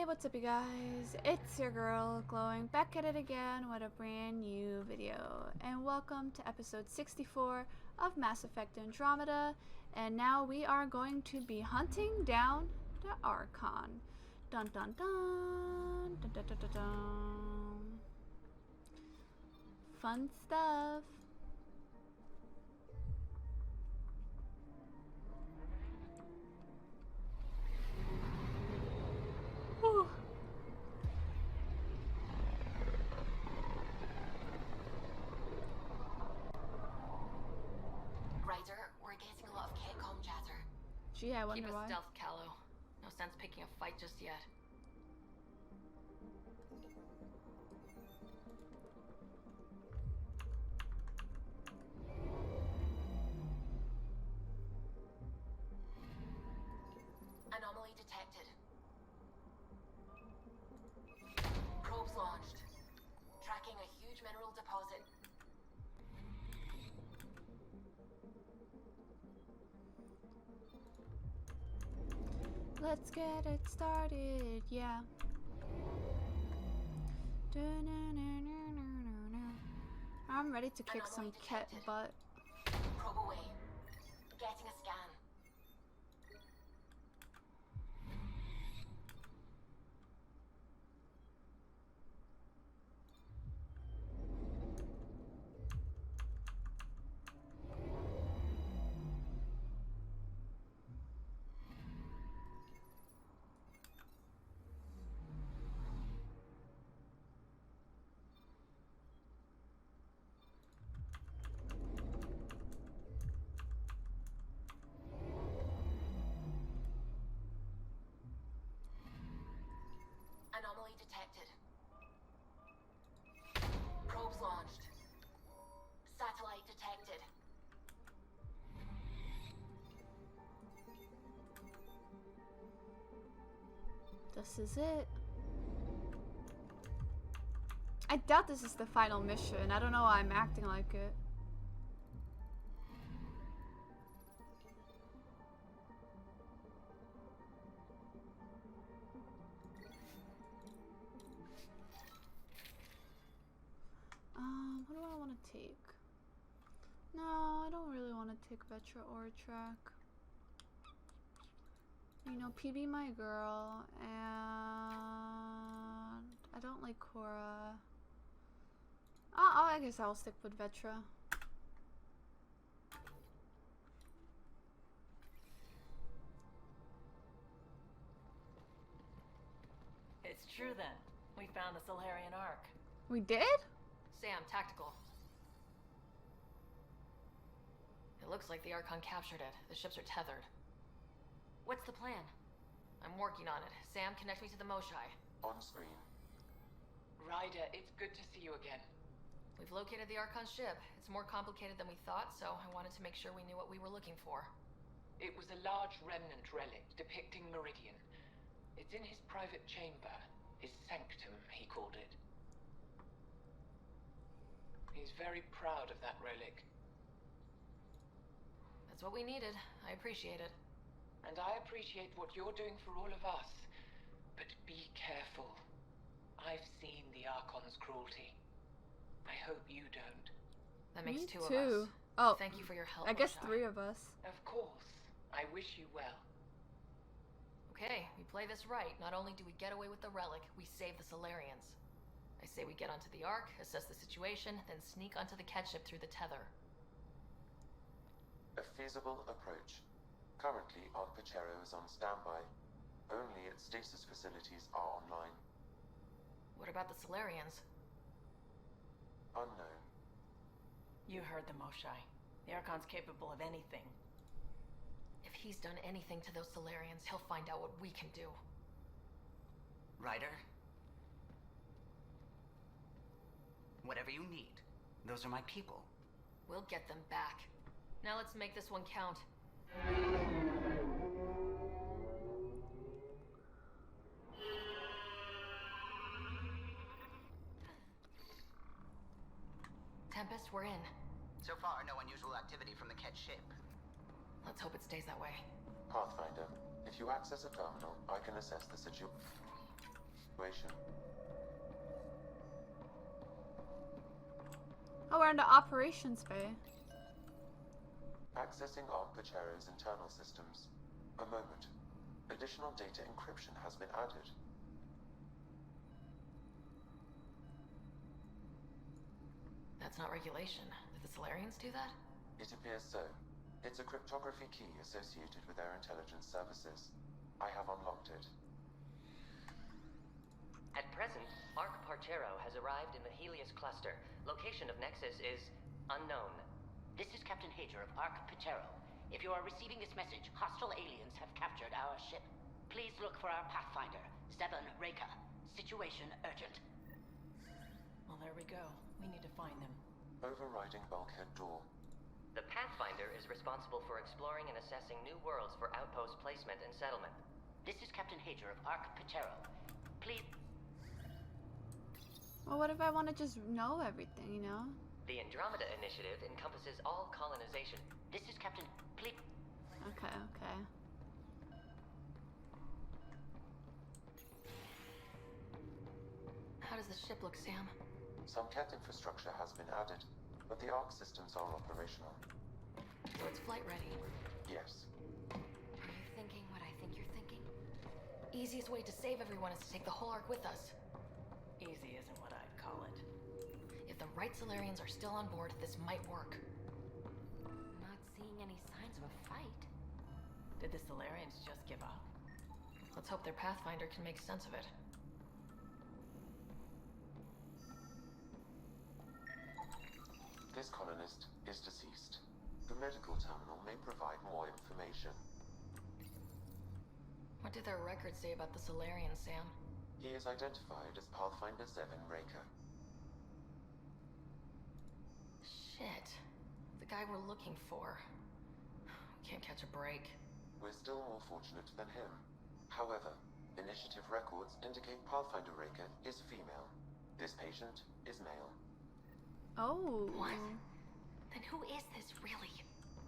What's up you guys? It's your girl Glowing back at it again with a brand new video, and welcome to episode 64 of Mass Effect Andromeda. And now we are going to be hunting down the Archon. Dun dun dun dun dun dun dun dun. Fun stuff. Whew. Ryder, we're getting a lot of Ketcom chatter. Gee, I wonder Keep why. it stealth, Callow. No sense picking a fight just yet. Anomaly detected. Probes launched. Tracking a huge mineral deposit. Let's get it started, yeah. I'm ready to kick some cat butt. Probe away. Getting a scan. Anomaly detected. Probes launched. Satellite detected. This is it. I doubt this is the final mission. I don't know why I'm acting like it. What do I want to take? No, I don't really want to take Vetra or Track. You know, PB my girl, and I don't like Cora. Oh, I guess I'll stick with Vetra. It's true then. We found the Salarian Ark. We did? Sam, tactical. It looks like the Archon captured it. The ships are tethered. What's the plan? I'm working on it. Sam, connect me to the Moshai. On screen. Ryder, it's good to see you again. We've located the Archon ship. It's more complicated than we thought, so I wanted to make sure we knew what we were looking for. It was a large remnant relic depicting Meridian. It's in his private chamber. His sanctum, he called it. He's very proud of that relic. That's what we needed. I appreciate it. And I appreciate what you're doing for all of us. But be careful. I've seen the Archon's cruelty. I hope you don't. That makes Me two too. of us. Oh, Thank you for your help, I guess Moshai. 3 of us. Of course. I wish you well. Okay, we play this right. Not only do we get away with the relic, we save the Salarians. I say we get onto the Ark, assess the situation, then sneak onto the cat ship through the tether. A feasible approach. Currently, Arc Pachero is on standby. Only its stasis facilities are online. What about the Salarians? Unknown. You heard the Moshai. The Archon's capable of anything. If he's done anything to those Salarians, he'll find out what we can do. Ryder? Whatever you need. Those are my people. We'll get them back. Now let's make this one count. Tempest, we're in. So far, no unusual activity from the Ket ship. Let's hope it stays that way. Pathfinder, if you access a terminal, I can assess the situation. Situation. Oh, we're in the operations bay. Accessing Arc-Pachero's internal systems. A moment. Additional data encryption has been added. That's not regulation. Did the Salarians do that? It appears so. It's a cryptography key associated with their intelligence services. I have unlocked it. At present, Arc-Pachero has arrived in the Helios cluster. Location of Nexus is unknown. This is Captain Hager of Arc-Pachero. If you are receiving this message, hostile aliens have captured our ship. Please look for our Pathfinder, 7 Reka. Situation urgent. Well, there we go. We need to find them. Overriding bulkhead door. The Pathfinder is responsible for exploring and assessing new worlds for outpost placement and settlement. This is Captain Hager of Arc-Pachero. Please... Well, what if I want to just know everything, you know? The Andromeda initiative encompasses all colonization. This is Captain... Please... Okay, okay. How does the ship look, Sam? Some cat infrastructure has been added, but the Arc systems are operational. So it's flight ready. Yes. Are you thinking what I think you're thinking? Easiest way to save everyone is to take the whole Ark with us. Easy isn't what I'd call it. If the right Salarians are still on board, this might work. Not seeing any signs of a fight. Did the Salarians just give up? Let's hope their Pathfinder can make sense of it. This colonist is deceased. The medical terminal may provide more information. What do their records say about the Salarians, Sam? He is identified as Pathfinder 7 Raker. Shit. The guy we're looking for. We can't catch a break. We're still more fortunate than him. However, initiative records indicate Pathfinder Raker is female. This patient is male. Oh. What? Then who is this really?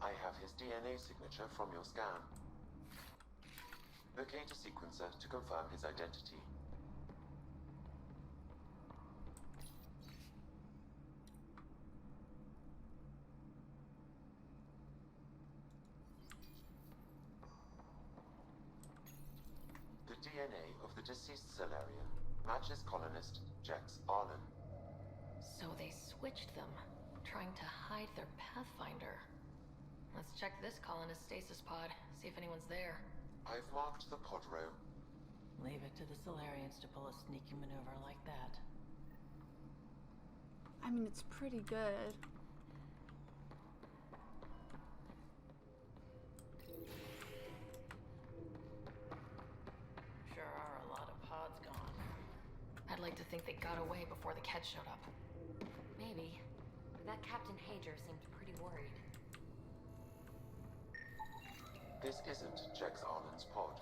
I have his DNA signature from your scan. Locate a sequencer to confirm his identity. The DNA of the deceased Salarian matches colonist Jex Arlen. So they switched them, trying to hide their Pathfinder. Let's check this colonist stasis pod, see if anyone's there. I've marked the pod row. Leave it to the Salarians to pull a sneaky maneuver like that. I mean, it's pretty good. Sure are a lot of pods gone. I'd like to think they got away before the Ket showed up. Maybe. That Captain Hager seemed pretty worried. This isn't Jex Arlen's pod.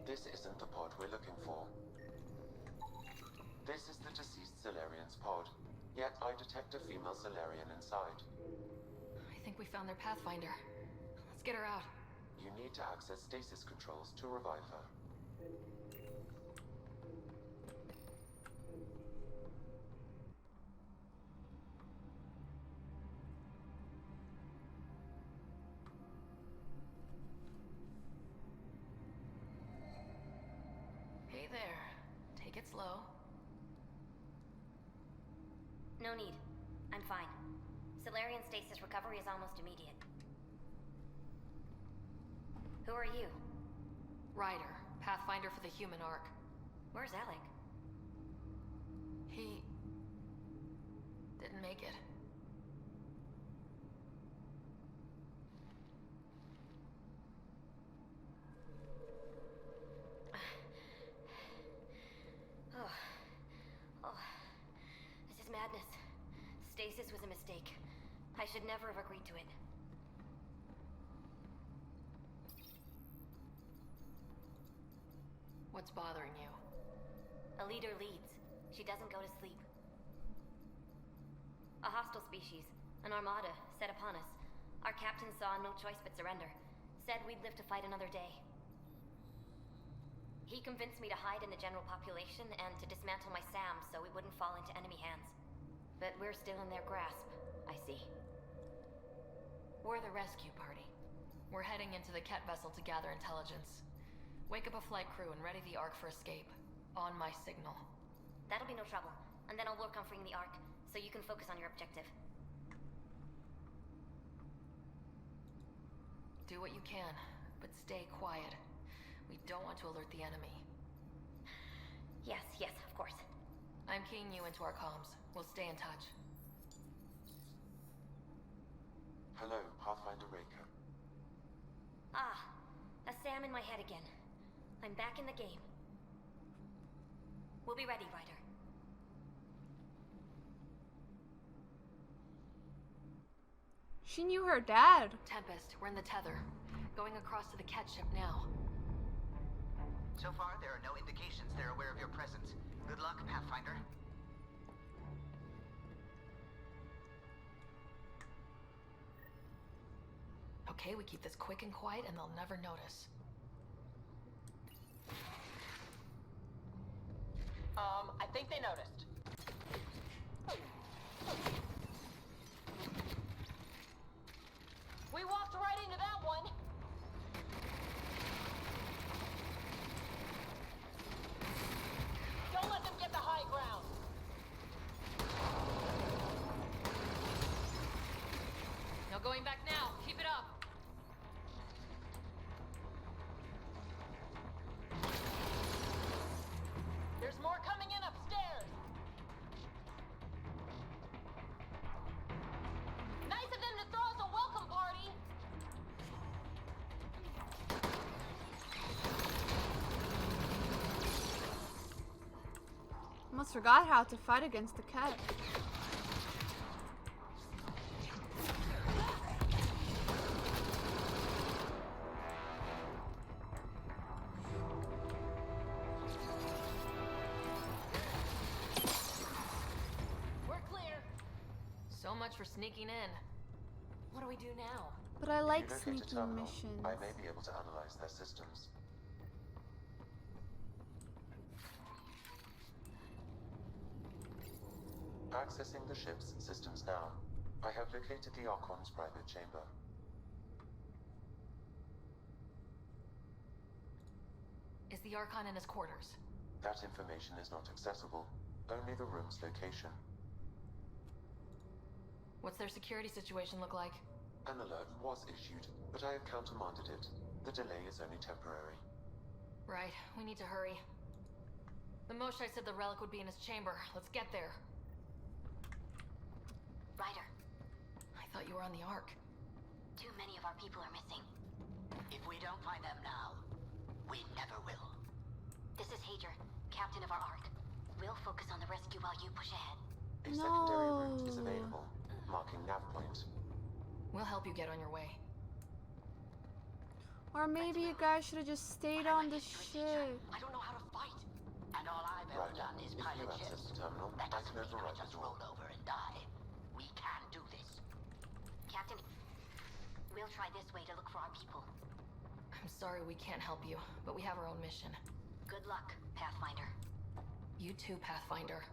This isn't the pod we're looking for. This is the deceased Salarian's pod, yet I detect a female Salarian inside. I think we found their Pathfinder. Let's get her out. You need to access stasis controls to revive her. Hey there. Take it slow. No need. I'm fine. Salarian stasis recovery is almost immediate. Who are you? Ryder, Pathfinder for the human Ark. Where's Alec? He... didn't make it. Oh, this is madness. Stasis was a mistake. I should never have agreed to it. What's bothering you? A leader leads. She doesn't go to sleep. A hostile species, an armada, set upon us. Our captain saw no choice but surrender. Said we'd live to fight another day. He convinced me to hide in the general population and to dismantle my SAM so we wouldn't fall into enemy hands. But we're still in their grasp, I see. We're the rescue party. We're heading into the Ket vessel to gather intelligence. Wake up a flight crew and ready the Ark for escape. On my signal. That'll be no trouble. And then I'll work on freeing the Ark, so you can focus on your objective. Do what you can, but stay quiet. We don't want to alert the enemy. Yes, of course. I'm keying you into our comms. We'll stay in touch. Hello, Pathfinder Raker. Ah, a SAM in my head again. I'm back in the game. We'll be ready, Ryder. She knew her dad. Tempest, we're in the tether. Going across to the Ket ship now. So far, there are no indications they're aware of your presence. Good luck, Pathfinder. Okay, we keep this quick and quiet and they'll never notice. I think they noticed. We walked right into that one. Don't let them get the high ground. No going back now. Keep it up. There's more coming in upstairs. Nice of them to throw us a welcome party. Almost forgot how to fight against the cat. We're clear. So much for sneaking in. What do we do now? But I like If you locate a sneaking terminal, missions. I may be able to analyze their systems. Accessing the ship's systems now. I have located the Archon's private chamber. Is the Archon in his quarters? That information is not accessible. Only the room's location. What's their security situation look like? An alert was issued, but I have countermanded it. The delay is only temporary. Right, we need to hurry. The Moshai said the relic would be in his chamber. Let's get there. Ryder, I thought you were on the Ark. too many of our people are missing. If we don't find them now, we never will. This is Hager, captain of our Ark. We'll focus on the rescue while you push ahead. A secondary route is No. available, marking nav point. We'll help you get on your way. Or maybe you guys should have just stayed on the ship. I don't know how to fight. And all I've ever Right. done is If you pilot access ships. the terminal, That I doesn't can mean I override the just door. roll over and die. We can do this. Captain, we'll try this way to look for our people. I'm sorry we can't help you, but we have our own mission. Good luck, Pathfinder. You too, Pathfinder.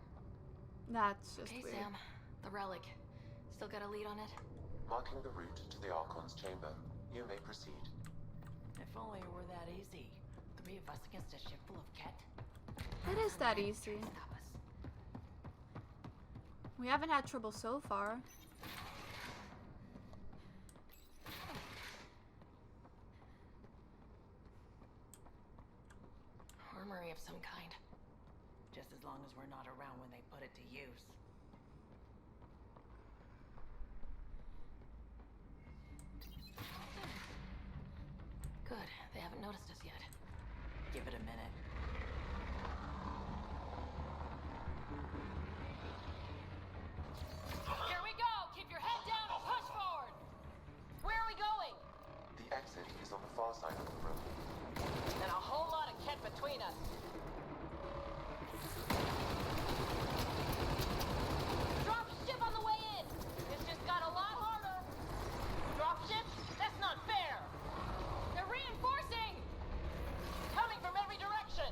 That's just Okay, weird. Sam. The relic. Still got a lead on it? Marking the route to the Archon's chamber. You may proceed. If only it were that easy. 3 of us against a ship full of Ket. It is that easy. Stop us. We haven't had trouble so far. Armory of some kind. Just as long as we're not around when they put it to use. Good. They haven't noticed us yet. Give it a minute. Here we go! Keep your head down and push forward! Where are we going? The exit is on the far side of the room. And a whole lot of Ket between us. Drop ship on the way in! This just got a lot harder! Drop ship? That's not fair! They're reinforcing! Coming from every direction!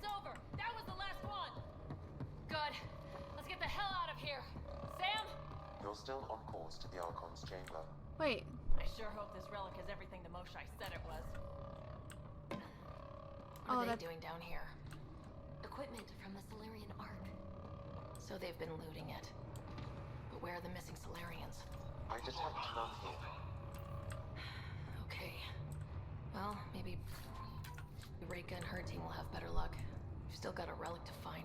It's over. That was the last one. Good. Let's get the hell out of here. Sam? You're still on course to the Archon's chamber. Wait. I sure hope this relic is everything the Moshai said it was. What are Oh, they doing down here? Equipment from the Salarian Ark. So they've been looting it. But where are the missing Salarians? I detect none here. Okay. Well, maybe Reika and her team will have better luck. We've still got a relic to find.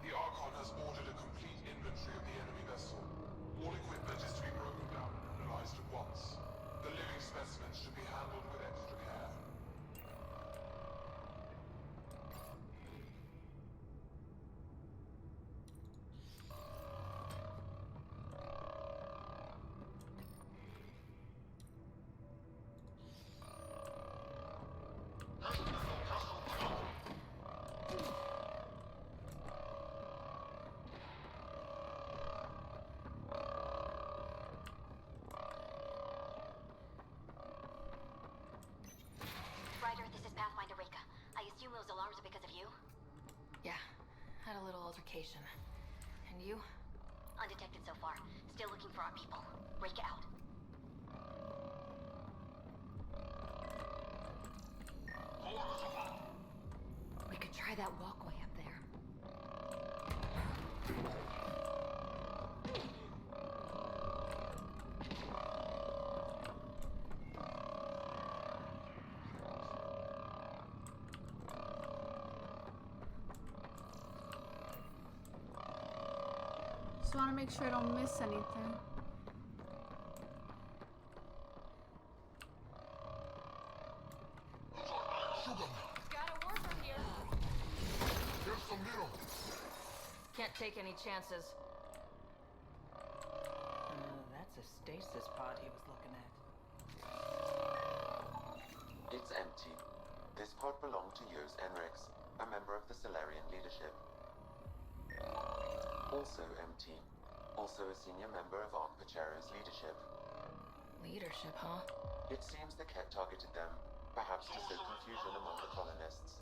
The Archon has ordered a complete inventory of the enemy vessel. All equipment is to be broken down and analyzed at once. The living specimens should be handled with extra care. Ryder, this is Pathfinder Reika. I assume those alarms are because of you? Yeah, had a little altercation. And you? Undetected so far. Still looking for our people. Reika out. We could try that walkway up there. Just want to make sure I don't miss anything. Got a worker here. There's some needle. Can't take any chances. That's a stasis pod he was looking at. It's empty. This pod belonged to Yos Enrix, a member of the Salarian leadership. Also empty. Also a senior member of Arc-Pachero's leadership. Leadership, huh? It seems the Ket targeted them, perhaps to sow confusion among the colonists.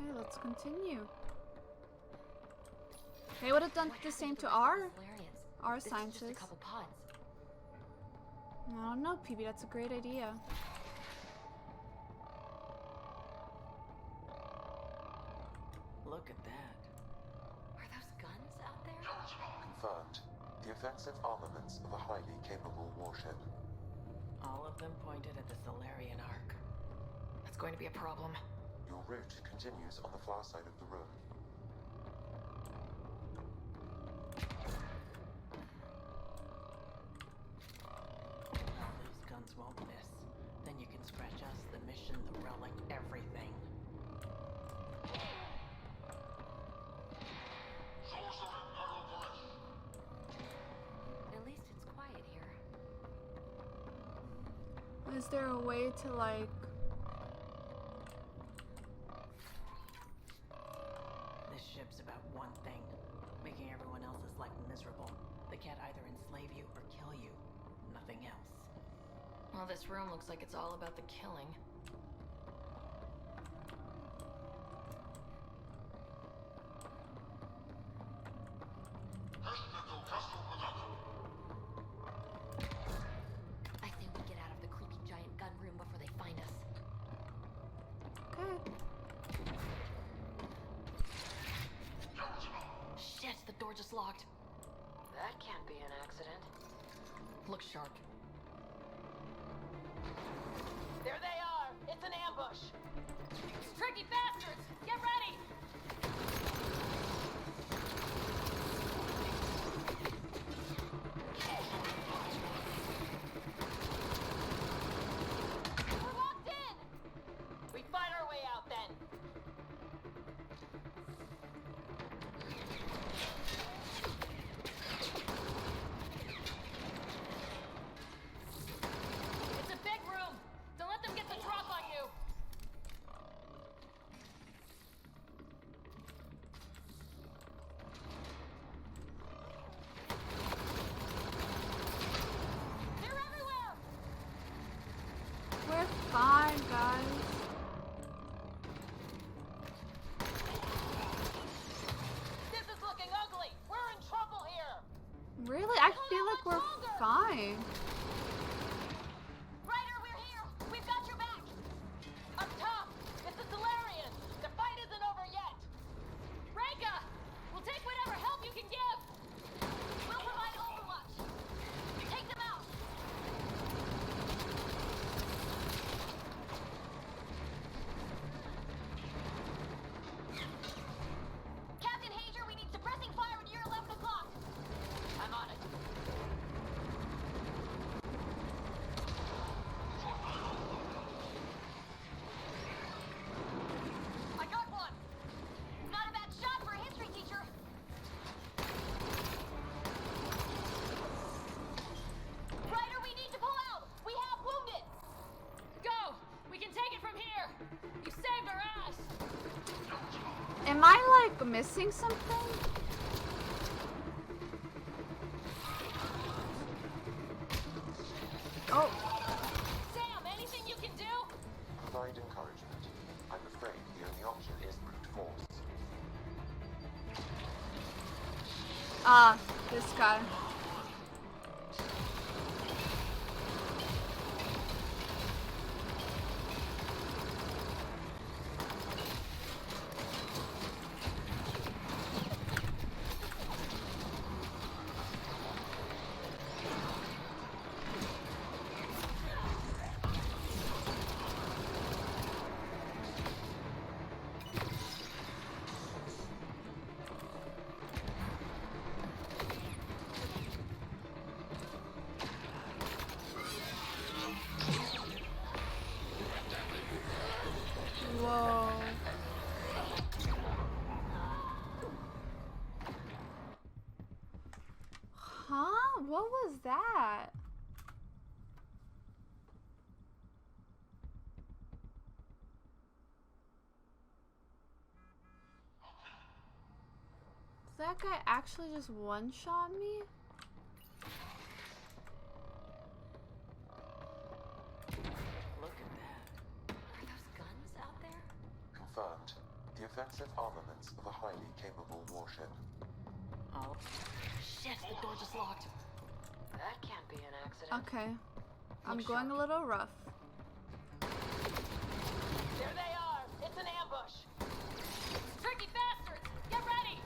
Okay, let's continue. They would have done the same to our This is just sciences. a couple pods. I don't know, PB, that's a great idea. Look at that. Are those guns out there? Confirmed. The offensive armaments of a highly capable warship. All of them pointed at the Salarian Ark. That's going to be a problem. Your route continues on the far side of the room. Those guns won't miss. Then you can scratch us, the mission, the relic, everything. At least it's quiet here. Is there a way to, like... This ship's about one thing. Making everyone else's life miserable. They can't either enslave you or kill you. Nothing else. Well, this room looks like it's all about the killing. I think we get out of the creepy giant gun room before they find us. Okay. Shit, the door just locked. That can't be an accident. Look sharp. There they are! It's an ambush! Tricky bastards! Get ready! We're locked in! We fight our way out then! It's a big room! Don't let them get the drop on you! Really? I feel like we're fine. Ryder, we're here. We've got your back. Up top, it's the Salarian. The fight isn't over yet. Reka, we'll take whatever help you can give. We'll provide overwatch. Take them out. Captain Hager, we need suppressing fire at your 11 o'clock. I'm on it. I got one. Not a bad shot for a history teacher. Ryder, we need to pull out. We have wounded. Go! We can take it from here! You saved our ass! Am I like missing something? Oh, Sam, anything you can do? Provide encouragement. I'm afraid the only option is brute force. this guy. Whoa. Huh? What was that? Did that guy actually just one-shot me? Look at that. Are those guns out there? Confirmed. The offensive armaments of a highly capable warship. Oh. Shit, the door just locked. That can't be an accident. Okay. I'm going a little rough. There they are. It's an ambush. Tricky bastards! Get ready!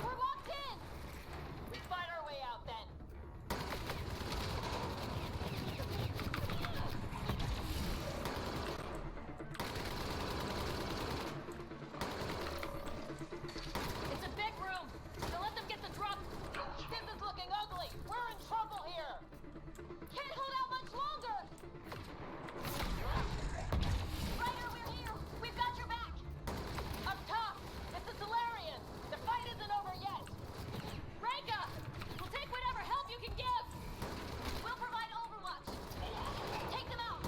We're locked in! We fight our way out then. It's a big room. Don't let them get the drop. This is looking ugly. We're in trouble here. Can't hold out much longer. Ryder, we're here. We've got your back. Up top, it's the Salarian. The fight isn't over yet. Reka, we'll take whatever help you can give. We'll provide overwatch. Take them out.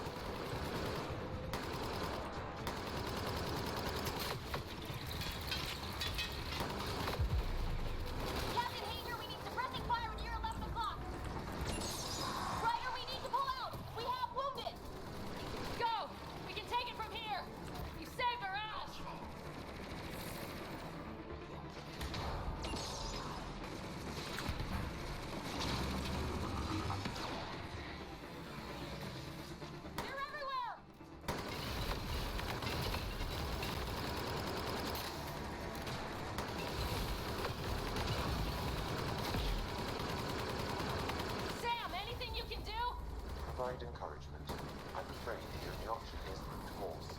Captain Hager, we need suppressing fire at your 11 o'clock. Ryder, we need to pull out. We have wounded. Go! We can take it from here! You saved our ass! They're everywhere. Sam, anything you can do? Provide encouragement. I'm afraid the only option is brute force.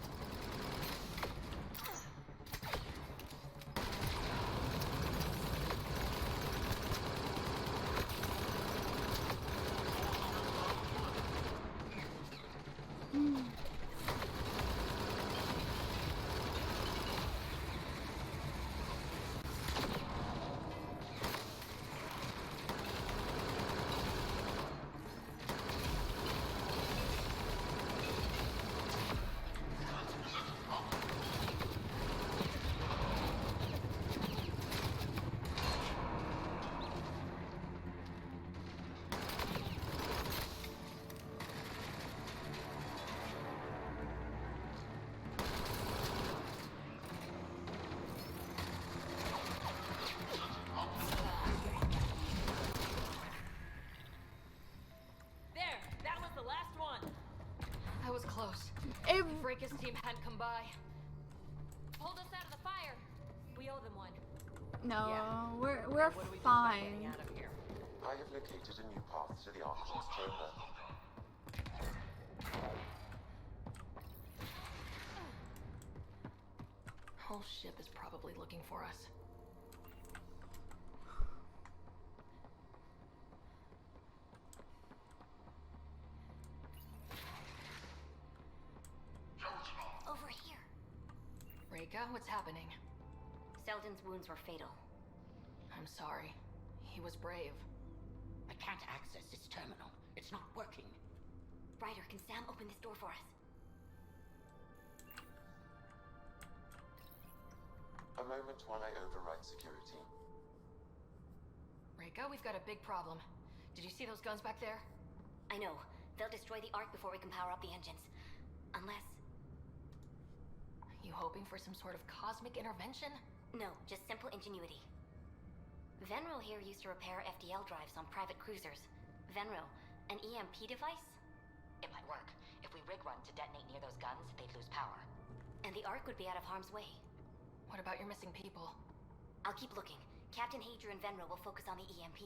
Reka's team hadn't come by. Pulled us out of the fire. We owe them one. No, Yeah. we're What do we do about getting fine. out of here? I have located a new path to the Archon's chamber. Whole ship is probably looking for us. Over here. Reka, what's happening? Selden's wounds were fatal. I'm sorry. He was brave. I can't access this terminal. It's not working. Ryder, can Sam open this door for us? A moment while I override security. Reka, we've got a big problem. Did you see those guns back there? I know. They'll destroy the Ark before we can power up the engines. Unless... You hoping for some sort of cosmic intervention? No, just simple ingenuity. Venro here used to repair FDL drives on private cruisers. Venro, an EMP device? It might work. If we rig one to detonate near those guns, they'd lose power. And the Ark would be out of harm's way. What about your missing people? I'll keep looking. Captain Hadra and Venro will focus on the EMP.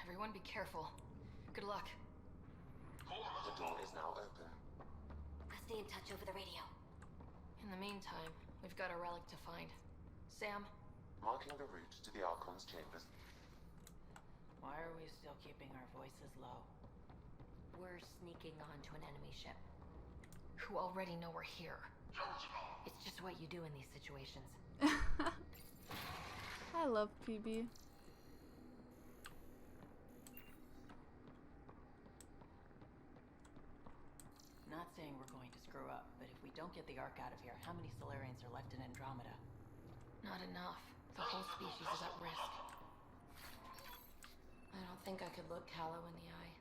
Everyone be careful. Good luck. The door is now open. I'll stay in touch over the radio. In the meantime, we've got a relic to find. Sam? Marking the route to the Archon's chambers. Why are we still keeping our voices low? We're sneaking onto an enemy ship. Who already know we're here. It's just what you do in these situations. I love PB. Not saying we're going to screw up, but if we don't get the Ark out of here, how many Salarians are left in Andromeda? Not enough. The whole species is at risk. I don't think I could look Callow in the eye.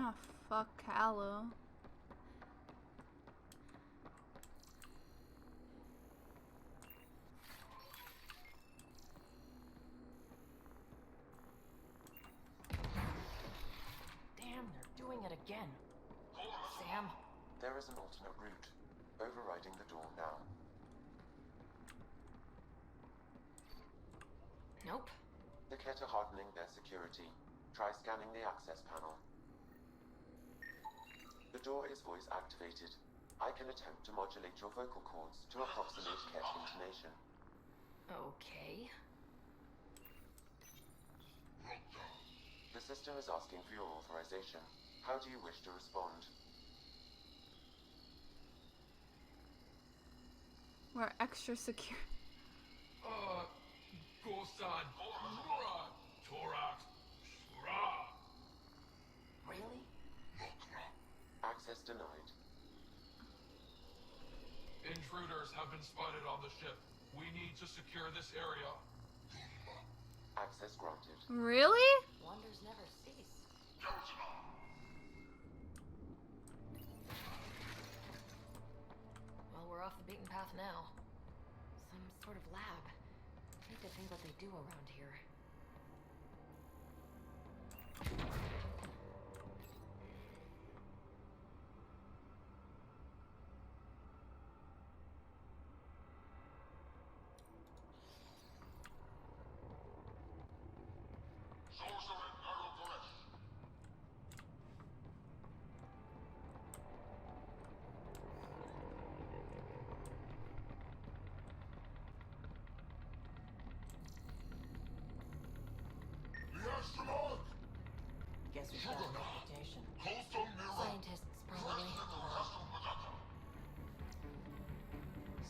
Oh, fuck Callow. Damn, they're doing it again. Sam? There is an alternate route. Overriding the door now. Nope. The Ket are hardening their security. Try scanning the access panel. The door is voice activated. I can attempt to modulate your vocal cords to approximate Ket intonation. Okay. The system is asking for your authorization. How do you wish to respond? We're extra secure. Gorsan, Nura, Torak, Shura. Really? Access denied. Intruders have been spotted on the ship. We need to secure this area. Access granted. Really? Wonders never cease. Well, we're off the beaten path now. Some sort of lab. I need to think what they do around here. Guess we've got a reputation. Scientists, probably.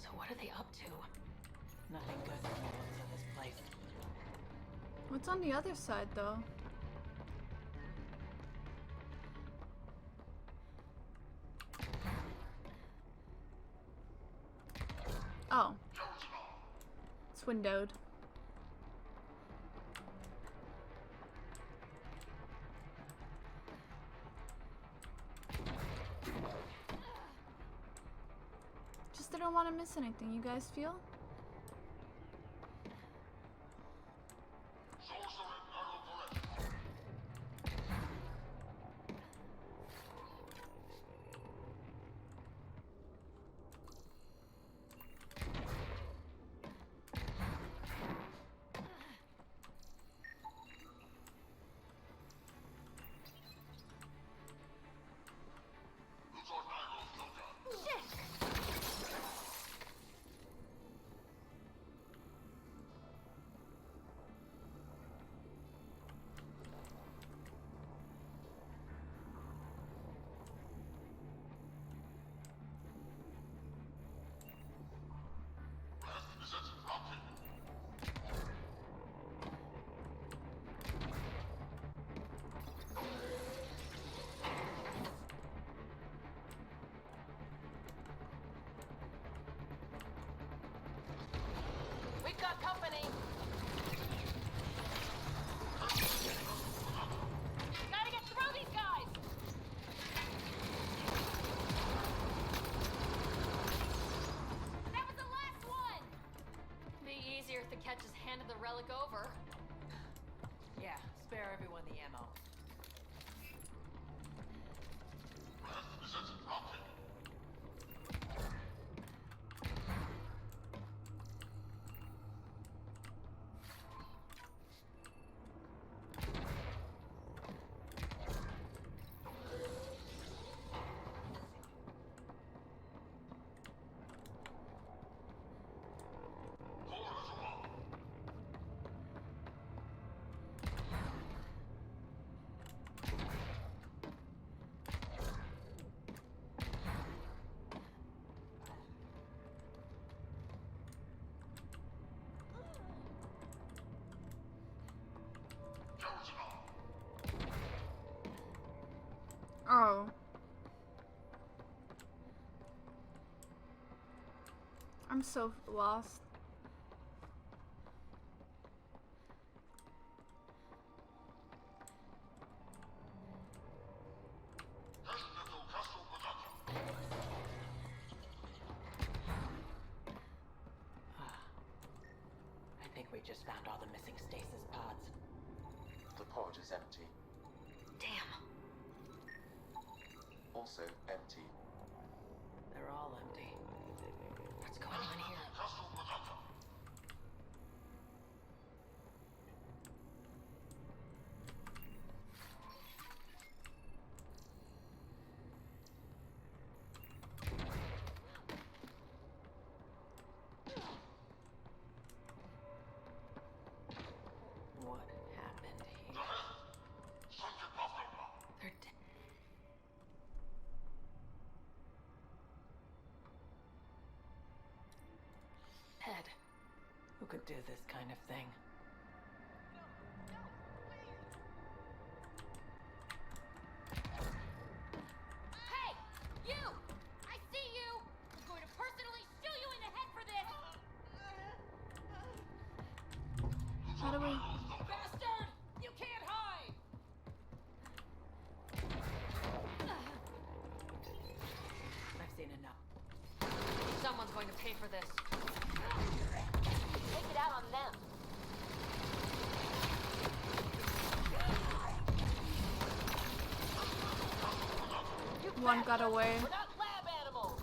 So what are they up to? Nothing good from the looks of this place. What's on the other side, though? Oh. It's windowed. Just didn't want to miss anything, you guys feel? We've got company. Gotta get through these guys. That was the last one. Be easier if the catches handed the relic over. Yeah, spare everyone the ammo. Oh. I'm so lost. I think we just found all the missing stasis pods. The pod is empty. Damn. Also empty. They're all empty. What's going on here? What happened here? They're dead. Head. Who could do this kind of thing? Hey, you! I see you! I'm going to personally shoot you in the head for this! How do we? Bastard! You can't hide! I've seen enough. Someone's going to pay for this. Take it out on them. One got away. We're not lab animals!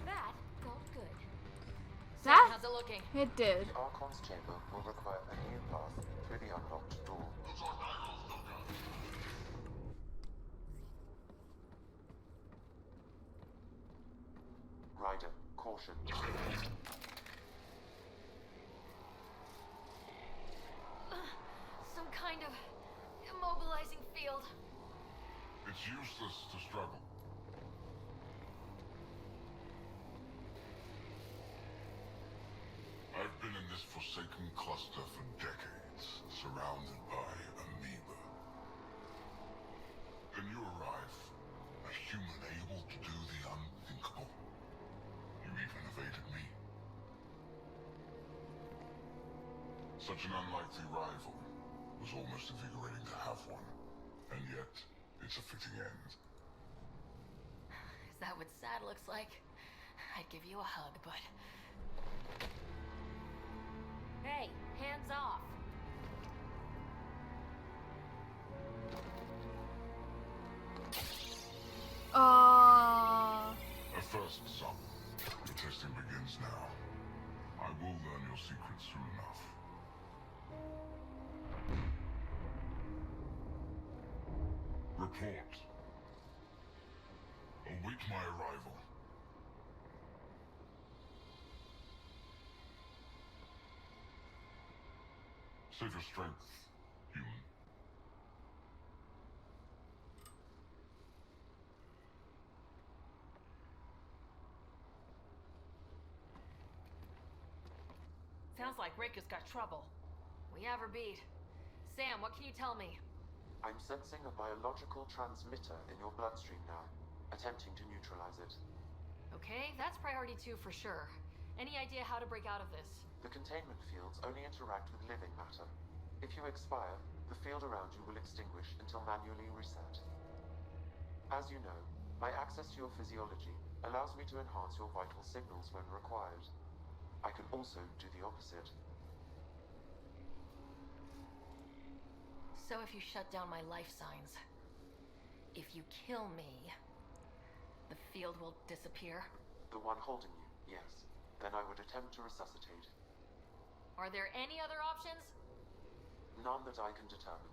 That felt good. Sam, That? how's it looking? It did. The Archon's chamber will require a new path through the unlocked door. Ryder, caution. Some kind of immobilizing field. It's useless to struggle. I've been in this forsaken cluster for decades, surrounded by amoeba. Then you arrive, a human able to do the unthinkable. You even evaded me. Such an unlikely rival. Was almost invigorating to have one. And yet, it's a fitting end. Is that what sad looks like? I'd give you a hug, but... Hey, hands off. A first, son. Your testing begins now. I will learn your secrets soon enough. Report. Await my arrival. Save your strength, human. Sounds like Rick has got trouble. we have her beat. Sam, what can you tell me? I'm sensing a biological transmitter in your bloodstream now, attempting to neutralize it. Okay, that's priority 2 for sure. Any idea how to break out of this? The containment fields only interact with living matter. If you expire, the field around you will extinguish until manually reset. As you know, my access to your physiology allows me to enhance your vital signals when required. I can also do the opposite. So if you shut down my life signs, if you kill me, the field will disappear? The one holding you, yes. Then I would attempt to resuscitate. Are there any other options? None that I can determine.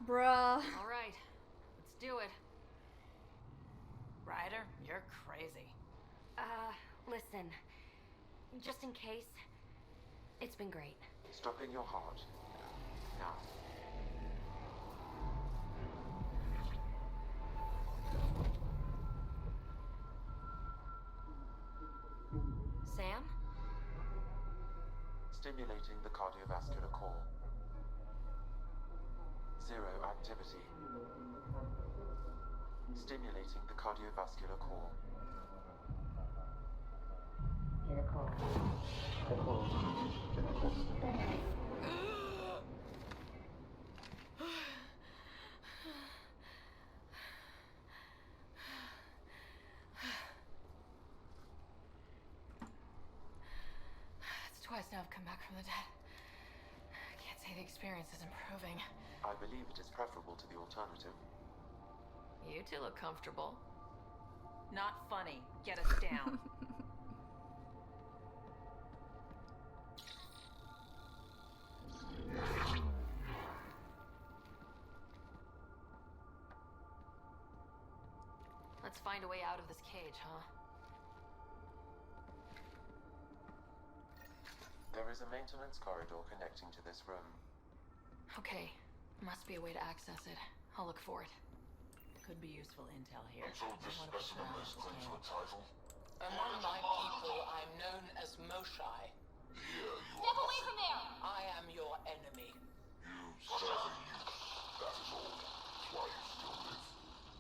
Bruh. All right, let's do it. Ryder, you're crazy. Listen. Just in case, it's been great. Stopping your heart. Now. Sam? Stimulating the cardiovascular core. Zero activity. Stimulating the cardiovascular core. It's twice now I've come back from the dead. I can't say the experience is improving. I believe it is preferable to the alternative. You two look comfortable. Not funny. Get us down. Let's find a way out of this cage, huh? There is a maintenance corridor connecting to this room. Okay, must be a way to access it. I'll look for it. Could be useful intel here. I'm told this I wanna specimen push lays around claim to a this title. Among my people, I'm known as Moshai. Here you Step are. away from there! I am your enemy. You serve a youth. That is all. That's why you still live.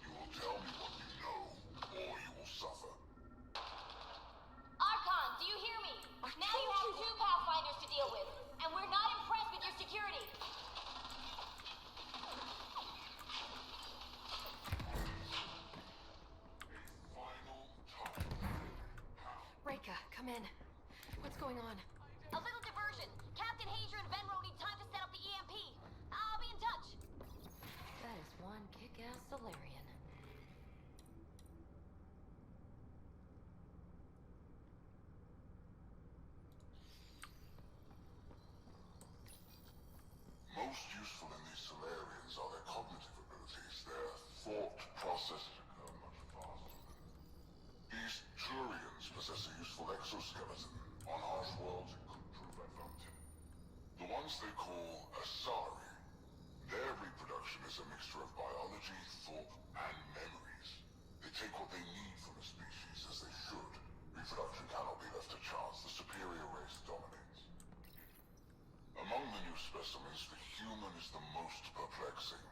You will tell me what you know, or you will suffer. Archon, do you hear me? Now you have 2 Pathfinders to deal with, and we're not impressed with your security. Final time. Reika, come in. What's going on? A little diversion. Captain Hager and Venro need time to set up the EMP. I'll be in touch. That is one kick-ass Salarian. Most useful in these Salarians are their cognitive abilities. Their thought processes occur much faster than... These Turians possess a useful exoskeleton. On harsh worlds, it could prove advantage. The ones they call Asari, their reproduction is a mixture of biology, thought, and memories. They take what they need from a species, as they should. Reproduction cannot be left to chance. The superior race dominates. Among the new specimens, the human is the most perplexing.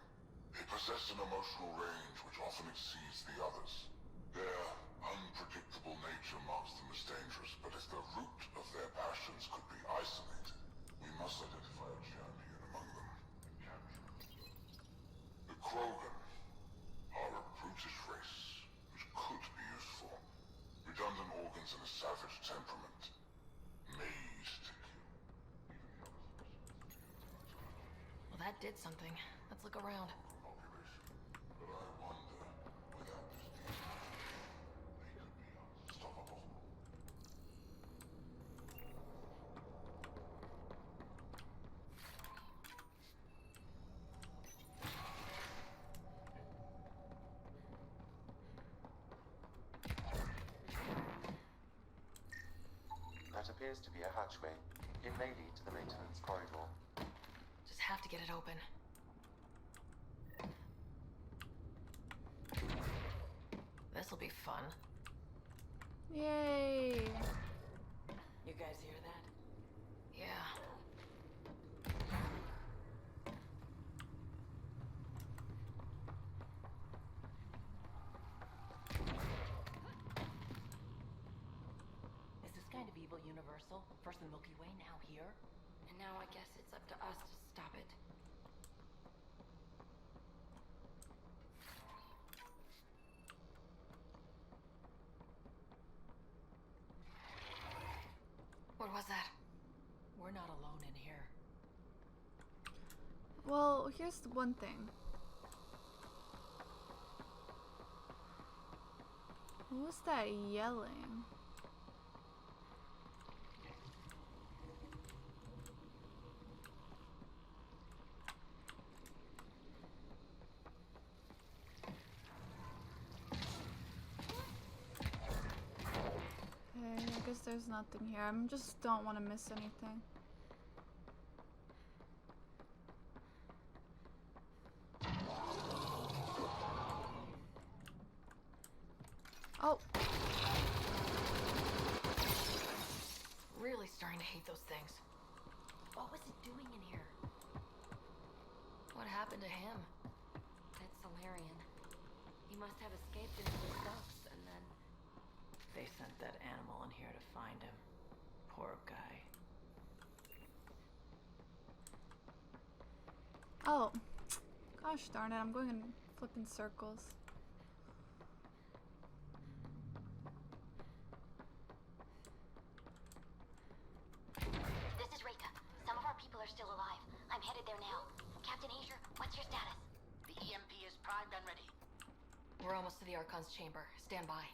They possess an emotional range which often exceeds the others. Their unpredictable nature marks them as dangerous, but if the root of their passions could be isolated, we must identify a champion among them and capture him. The Krogan are a brutish race, which could be useful. Redundant organs and a savage temperament. Made to kill. Well, that did something. Let's look around. Population. But I wonder, without this DNA, they could be unstoppable. That appears to be a hatchway. It may lead to the maintenance corridor. Just have to get it open. This'll be fun. Yay. You guys hear that? Yeah. universal. First the Milky Way, now here. And now I guess it's up to us to stop it. What was that? We're not alone in here. Well, here's the one thing. Who was that yelling? Okay, I guess there's nothing here. I just don't want to miss anything. Oh. Really starting to hate those things. What was it doing in here? What happened to him? That Salarian. He must have escaped into the ducts and then... They sent that animal in here to find him. Poor guy. Oh. Gosh darn it, I'm going in flipping circles. This is Reika. Some of our people are still alive. I'm headed there now. Captain Asia, what's your status? The EMP is primed and ready. We're almost to the Archon's chamber. Stand by.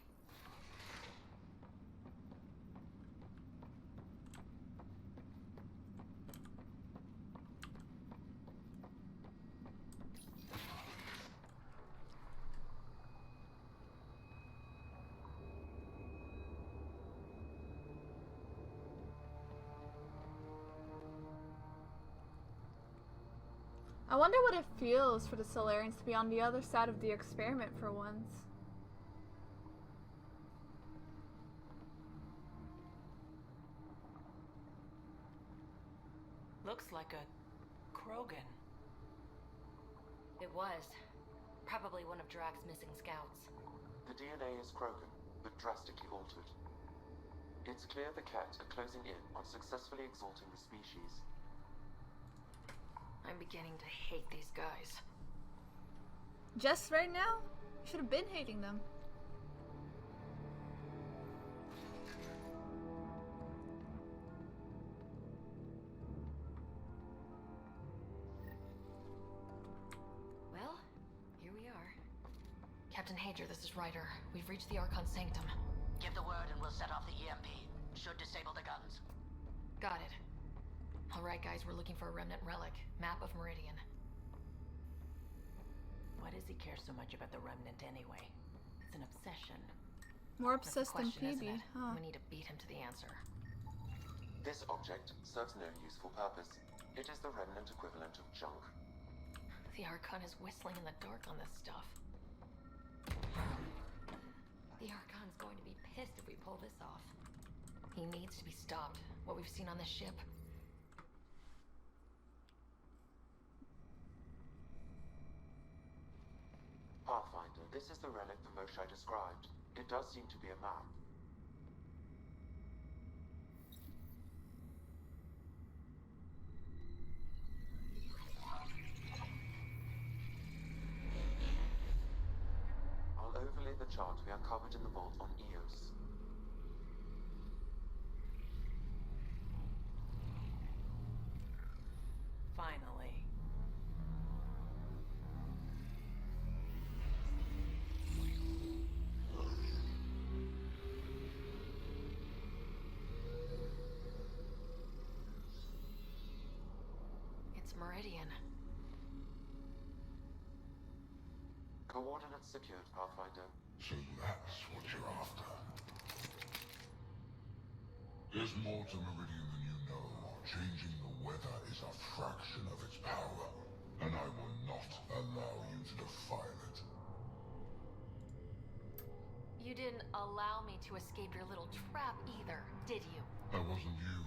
I wonder what it feels for the Salarians to be on the other side of the experiment for once. Looks like a Krogan. It was. Probably one of Drax's missing scouts. The DNA is Krogan, but drastically altered. It's clear the Ket are closing in on successfully exalting the species. I'm beginning to hate these guys. Just right now? You should have been hating them. Well, here we are. Captain Hager, this is Ryder. We've reached the Archon Sanctum. Give the word and we'll set off the EMP. Should disable the guns. Got it. Alright guys, we're looking for a remnant relic. Map of Meridian. Why does he care so much about the remnant anyway? It's an obsession. More That's the obsessed than question, isn't Phoebe, it? huh? We need to beat him to the answer. This object serves no useful purpose. It is the remnant equivalent of junk. The Archon is whistling in the dark on this stuff. The Archon's going to be pissed if we pull this off. He needs to be stopped. What we've seen on this ship. Pathfinder, this is the relic the Moshai described. It does seem to be a map. I'll overlay the chart we uncovered in the vault on Eos. Finally. It's Meridian. Coordinates secured, Pathfinder. So that's what you're after. There's more to Meridian than you know. Changing the weather is a fraction of its power, and I will not allow you to defile it. You didn't allow me to escape your little trap either, did you? That wasn't you.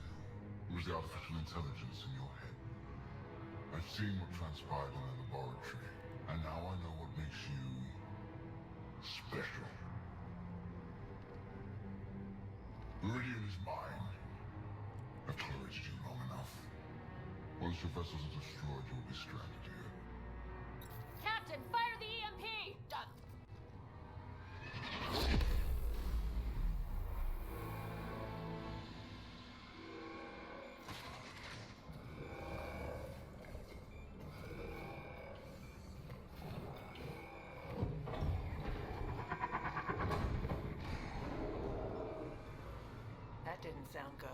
It was the artificial intelligence in your head. I've seen what transpired in the laboratory, and now I know what makes you special. Meridian is mine, Once your vessels are destroyed, you'll be stranded here. Captain, fire the EMP! Done. That didn't sound good.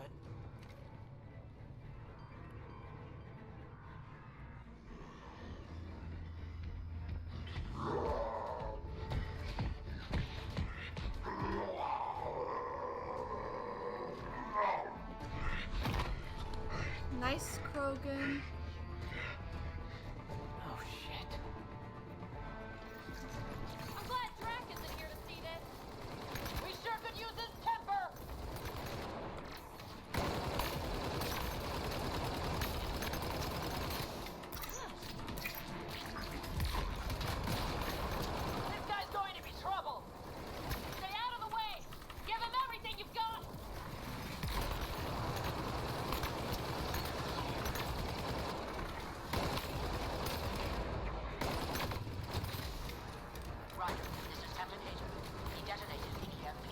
Nice, Krogan. Oh shit. I'm glad Drac isn't here to see this. We sure could use his temper! This guy's going to be trouble! Stay out of the way! Give him everything you've got! Ryder, this is Captain Hager. He detonated the EMP.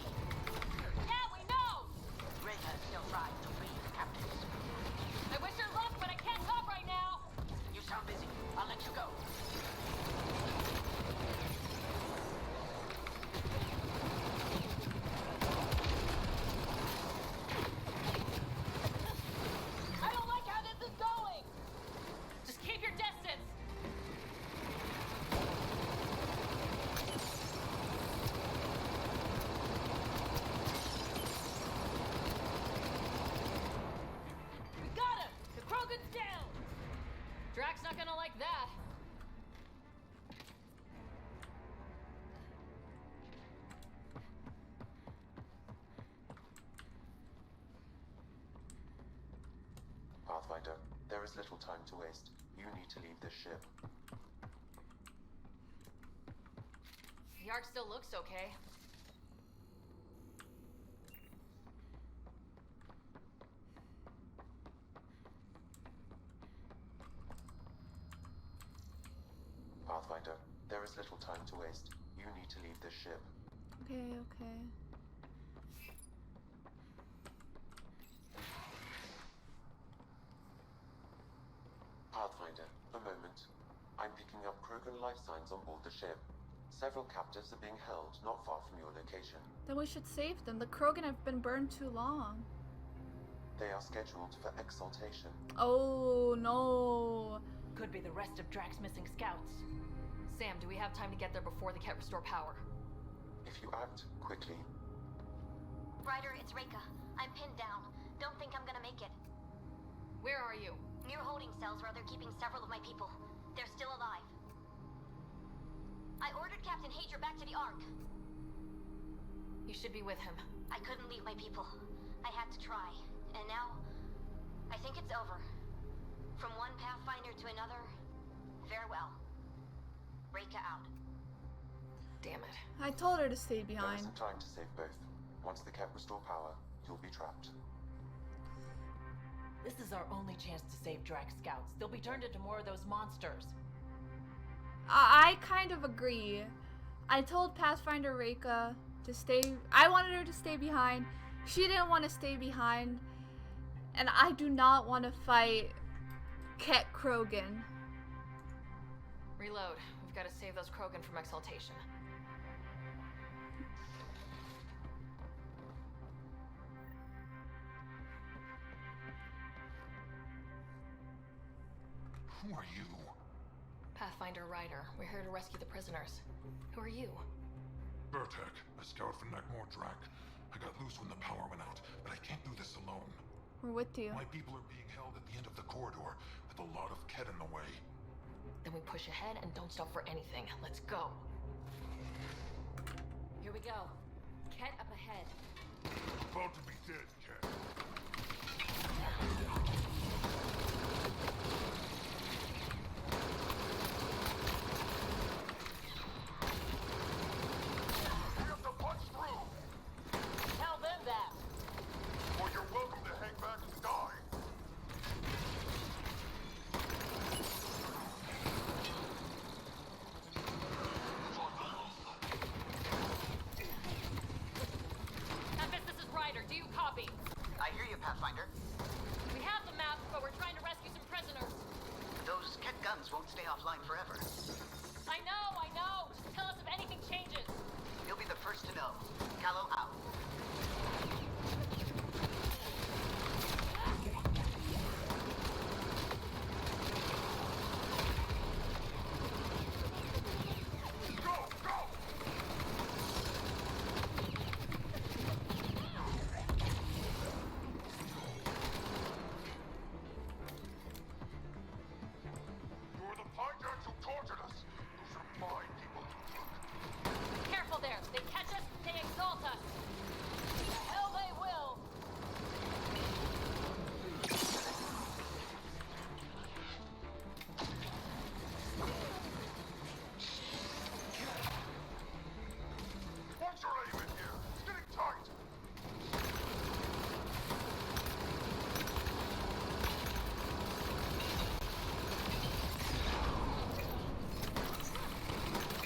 Yeah, we know! Reka is still trying to free his captives. I wish her luck, but I can't talk right now! You sound busy. I'll let you go. I don't like how this is going! Just keep your distance! We got him! The Krogan's down! Drac's not gonna like that. Pathfinder, there is little time to waste. You need to leave this ship. The Ark still looks okay. Pathfinder, there is little time to waste. You need to leave this ship. Okay, okay. Pathfinder, a moment. I'm picking up Krogan life signs on board the ship. Several captives are being held not far from your location. Then we should save them. The Krogan have been burned too long. They are scheduled for exaltation. Oh no. Could be the rest of Drac's missing scouts. Sam, do we have time to get there before the Ket restore power? If you act quickly, Ryder, it's Reka. I'm pinned down. Don't think I'm gonna make it. Where are you? Near holding cells where they're keeping several of my people. They're still alive. I ordered Captain Hager back to the Ark. You should be with him. I couldn't leave my people. I had to try. And now, I think it's over. From one Pathfinder to another, farewell. Reka out. Damn it. I told her to stay there behind. isn't time to save both. Once the Ket restore power, you'll be trapped. This is our only chance to save Drac's scouts. They'll be turned into more of those monsters. I kind of agree. I told Pathfinder Reka to stay. I wanted her to stay behind. She didn't want to stay behind. And I do not want to fight Ket Krogan. Reload. We've got to save those Krogan from exaltation. Who are you? Pathfinder Ryder. We're here to rescue the prisoners. Who are you? Burtek, a scout for Nakmor Drac. I got loose when the power went out, but I can't do this alone. We're with you. My people are being held at the end of the corridor, with a lot of Ket in the way. Then we push ahead and don't stop for anything. Let's go. Here we go. Ket up ahead. About to be dead, Ket. We have to punch through! Tell them that! Or you're welcome to hang back and die. Pathfinder. We have the map, but we're trying to rescue some prisoners. Those Ket guns won't stay offline forever. I know. Just tell us if anything changes. You'll be the first to know. Callow out. You're the fighters who tortured us. Those are my people. Careful there. They catch us, they exalt us. The hell they will. What's your aim in here? It's getting tight.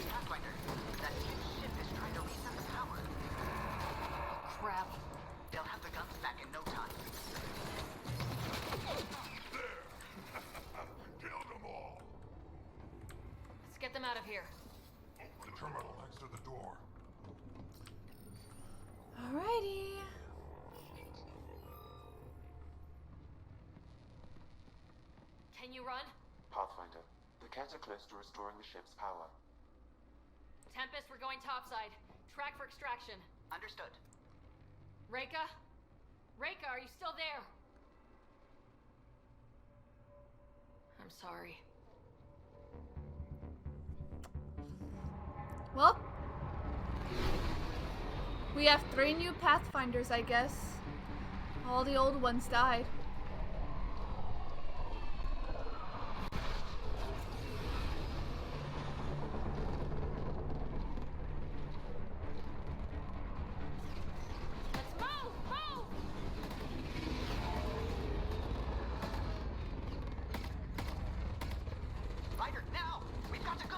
Pathfinder, that ship is trying to reset the power. Crap. They'll have the guns back in no time. There. Killed them all. Let's get them out of here. The terminal next to the door. Alrighty. Can you run? Pathfinder, the Ket are close to restoring the ship's power. Tempest, we're going topside. Track for extraction. Understood. Reika? Reika, are you still there? I'm sorry. Well, we have 3 new Pathfinders, I guess. All the old ones died. Let's move! Ryder, now! We've got to go!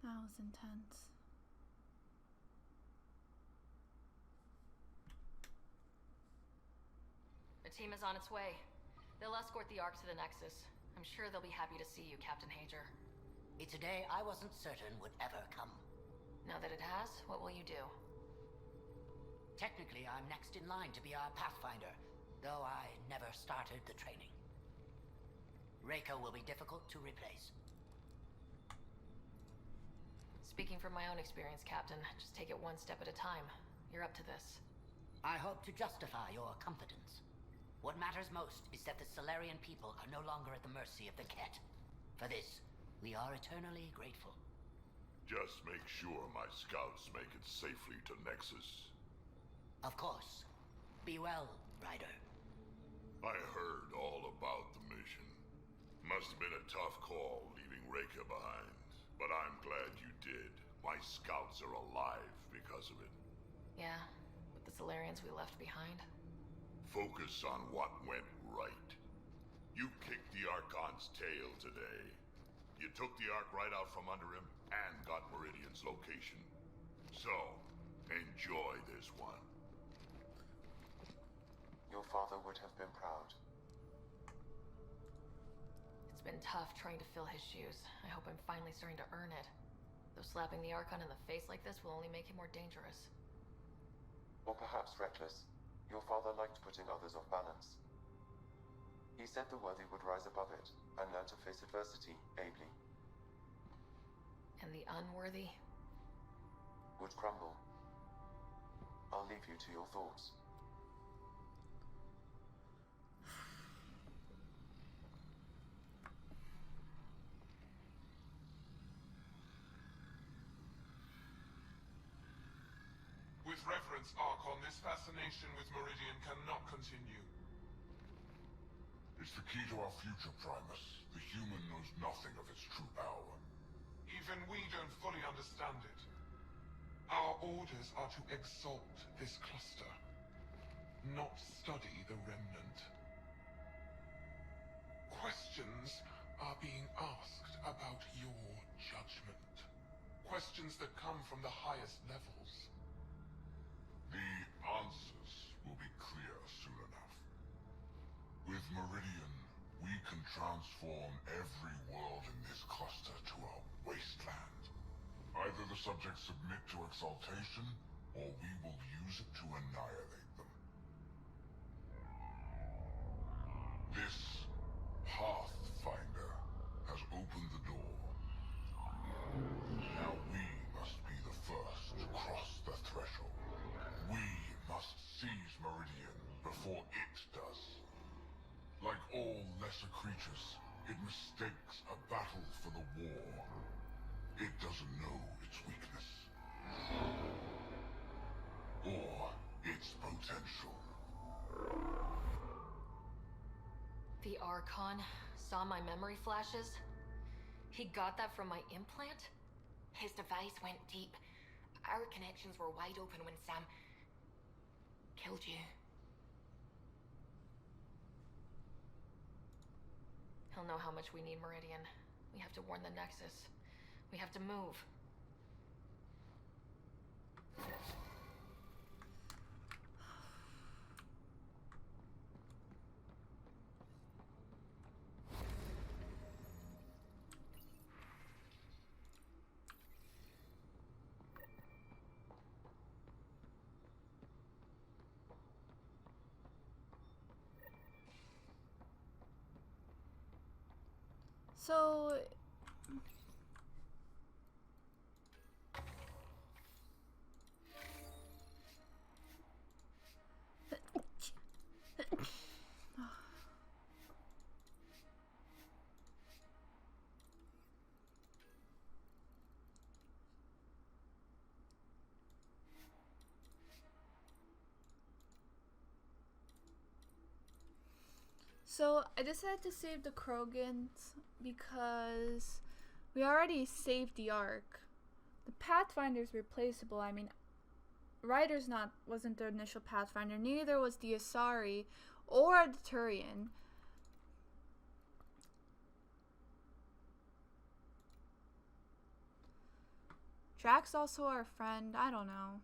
That was intense. The team is on its way. They'll escort the Ark to the Nexus. I'm sure they'll be happy to see you, Captain Hager. It's a day I wasn't certain would ever come. Now that it has, what will you do? Technically, I'm next in line to be our Pathfinder, though I never started the training. Reika will be difficult to replace. Speaking from my own experience, Captain, just take it one step at a time. You're up to this. I hope to justify your confidence. What matters most is that the Salarian people are no longer at the mercy of the Ket. For this, we are eternally grateful. Just make sure my scouts make it safely to Nexus. Of course. Be well, Ryder. I heard all about the mission. Must have been a tough call leaving Reika behind, but I'm glad you did. My scouts are alive because of it. Yeah, with the Salarians we left behind. Focus on what went right. You kicked the Archon's tail today. You took the Ark right out from under him and got Meridian's location. So, enjoy this one. Your father would have been proud. It's been tough trying to fill his shoes. I hope I'm finally starting to earn it. Though slapping the Archon in the face like this will only make him more dangerous. Or perhaps reckless. Your father liked putting others off balance. He said the worthy would rise above it and learn to face adversity ably. And the unworthy? Would crumble. I'll leave you to your thoughts. moments, Archon, this fascination with Meridian cannot continue. It's the key to our future, Primus. The human knows nothing of its true power. Even we don't fully understand it. Our orders are to exalt this cluster, not study the remnant. Questions are being asked about your judgment. Questions that come from the highest levels. The answers will be clear soon enough. With Meridian, we can transform every world in this cluster to a wasteland. Either the subjects submit to exaltation, or we will use it to annihilate them. This Pathfinder has opened the door. Now we must be the first to cross the threshold. We must seize Meridian before it does. Like all lesser creatures, it mistakes a battle for the war. It doesn't know its weakness. Or its potential. The Archon saw my memory flashes? He got that from my implant? His device went deep. Our connections were wide open when Sam killed you. He'll know how much we need Meridian. We have to warn the Nexus. We have to move. So So I decided to save the Krogans because we already saved the Ark. The Pathfinder's replaceable. I mean, Ryder's wasn't the initial Pathfinder. Neither was the Asari or the Turian. Drax's also our friend. I don't know.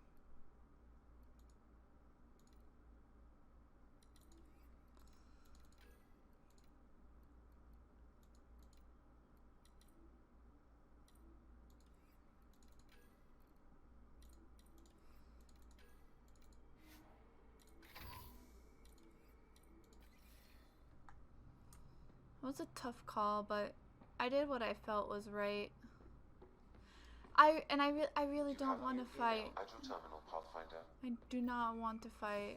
It was a tough call, but I did what I felt was right. I really don't want to fight. At your terminal, Pathfinder. I do not want to fight.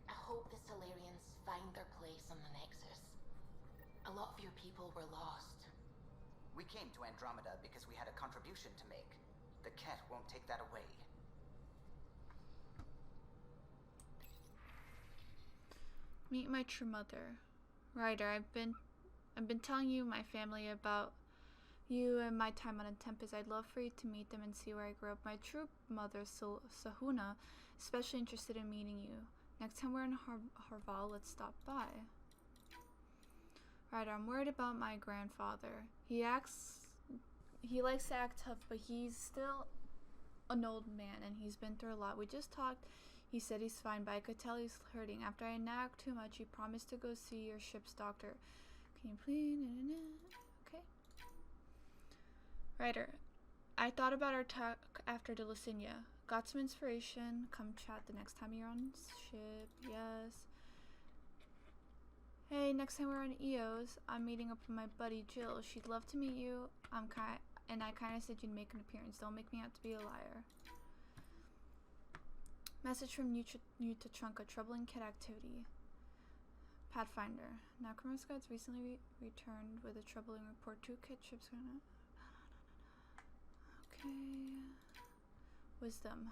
I hope the Salarians find their place on the Nexus. A lot of your people were lost. We came to Andromeda because we had a contribution to make. The Ket won't take that away. Meet my true mother. Ryder, I've been telling you my family about you and my time on Tempest. I'd love for you to meet them and see where I grew up. My true mother, Sahuna, especially interested in meeting you. Next time we're in Harval, let's stop by. Ryder, I'm worried about my grandfather. He likes to act tough, but he's still an old man and he's been through a lot. We just talked. He said he's fine, but I could tell he's hurting. After I nagged too much, he promised to go see your ship's doctor. Can you please? Okay. Ryder, I thought about our talk after Delicinia. Got some inspiration. Come chat the next time you're on ship. Yes. Hey, next time we're on EOS, I'm meeting up with my buddy Jill. She'd love to meet you. I kind of said you'd make an appearance. Don't make me out to be a liar. Message from Yuta Trunka. Troubling Ket activity. Pathfinder. Necromus Guides recently returned with a troubling report. 2 Ket ships. Okay. Wisdom.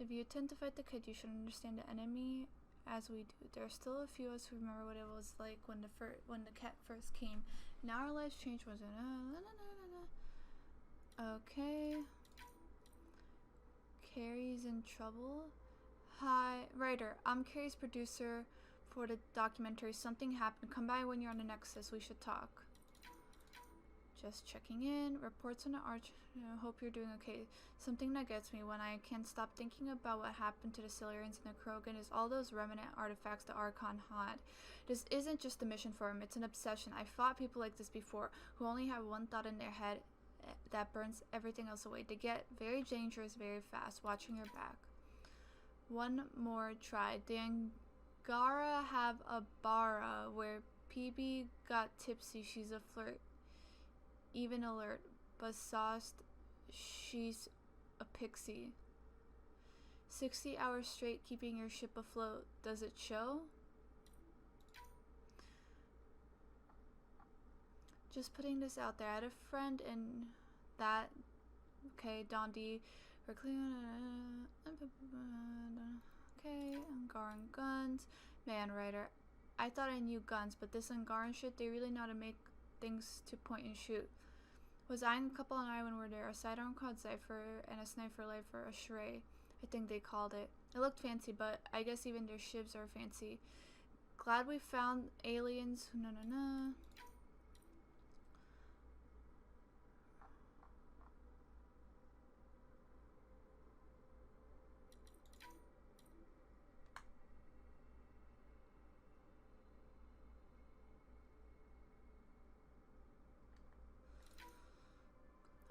If you attempt to fight the kid, you should understand the enemy as we do. There are still a few of us who remember what it was like when the cat first came. Now our lives changed. Okay. Carrie's in trouble. Hi, writer. I'm Carrie's producer for the documentary. Something happened. Come by when you're on the Nexus. We should talk. Just checking in. Reports on the arch. Hope you're doing okay. Something that gets me when I can't stop thinking about what happened to the Salarians and the Krogan is all those remnant artifacts the Archon had. This isn't just a mission for him, it's an obsession. I fought people like this before, who only have one thought in their head that burns everything else away. They get very dangerous very fast. Watching your back. One more try. The Angara have a bara where PB got tipsy. She's a flirt. Even alert, but sauced, she's a pixie. 60 hours straight keeping your ship afloat. Does it show? Just putting this out there. I had a friend in that. Okay, Dondi. Okay, Angaran guns. Man, writer. I thought I knew guns, but this Angaran shit, they really know how to make things to point and shoot. Was I and a couple and I when we were there. A sidearm called Cypher and a sniper rifle, a Shrey, I think they called it. It looked fancy, but I guess even their shivs are fancy. Glad we found aliens. No.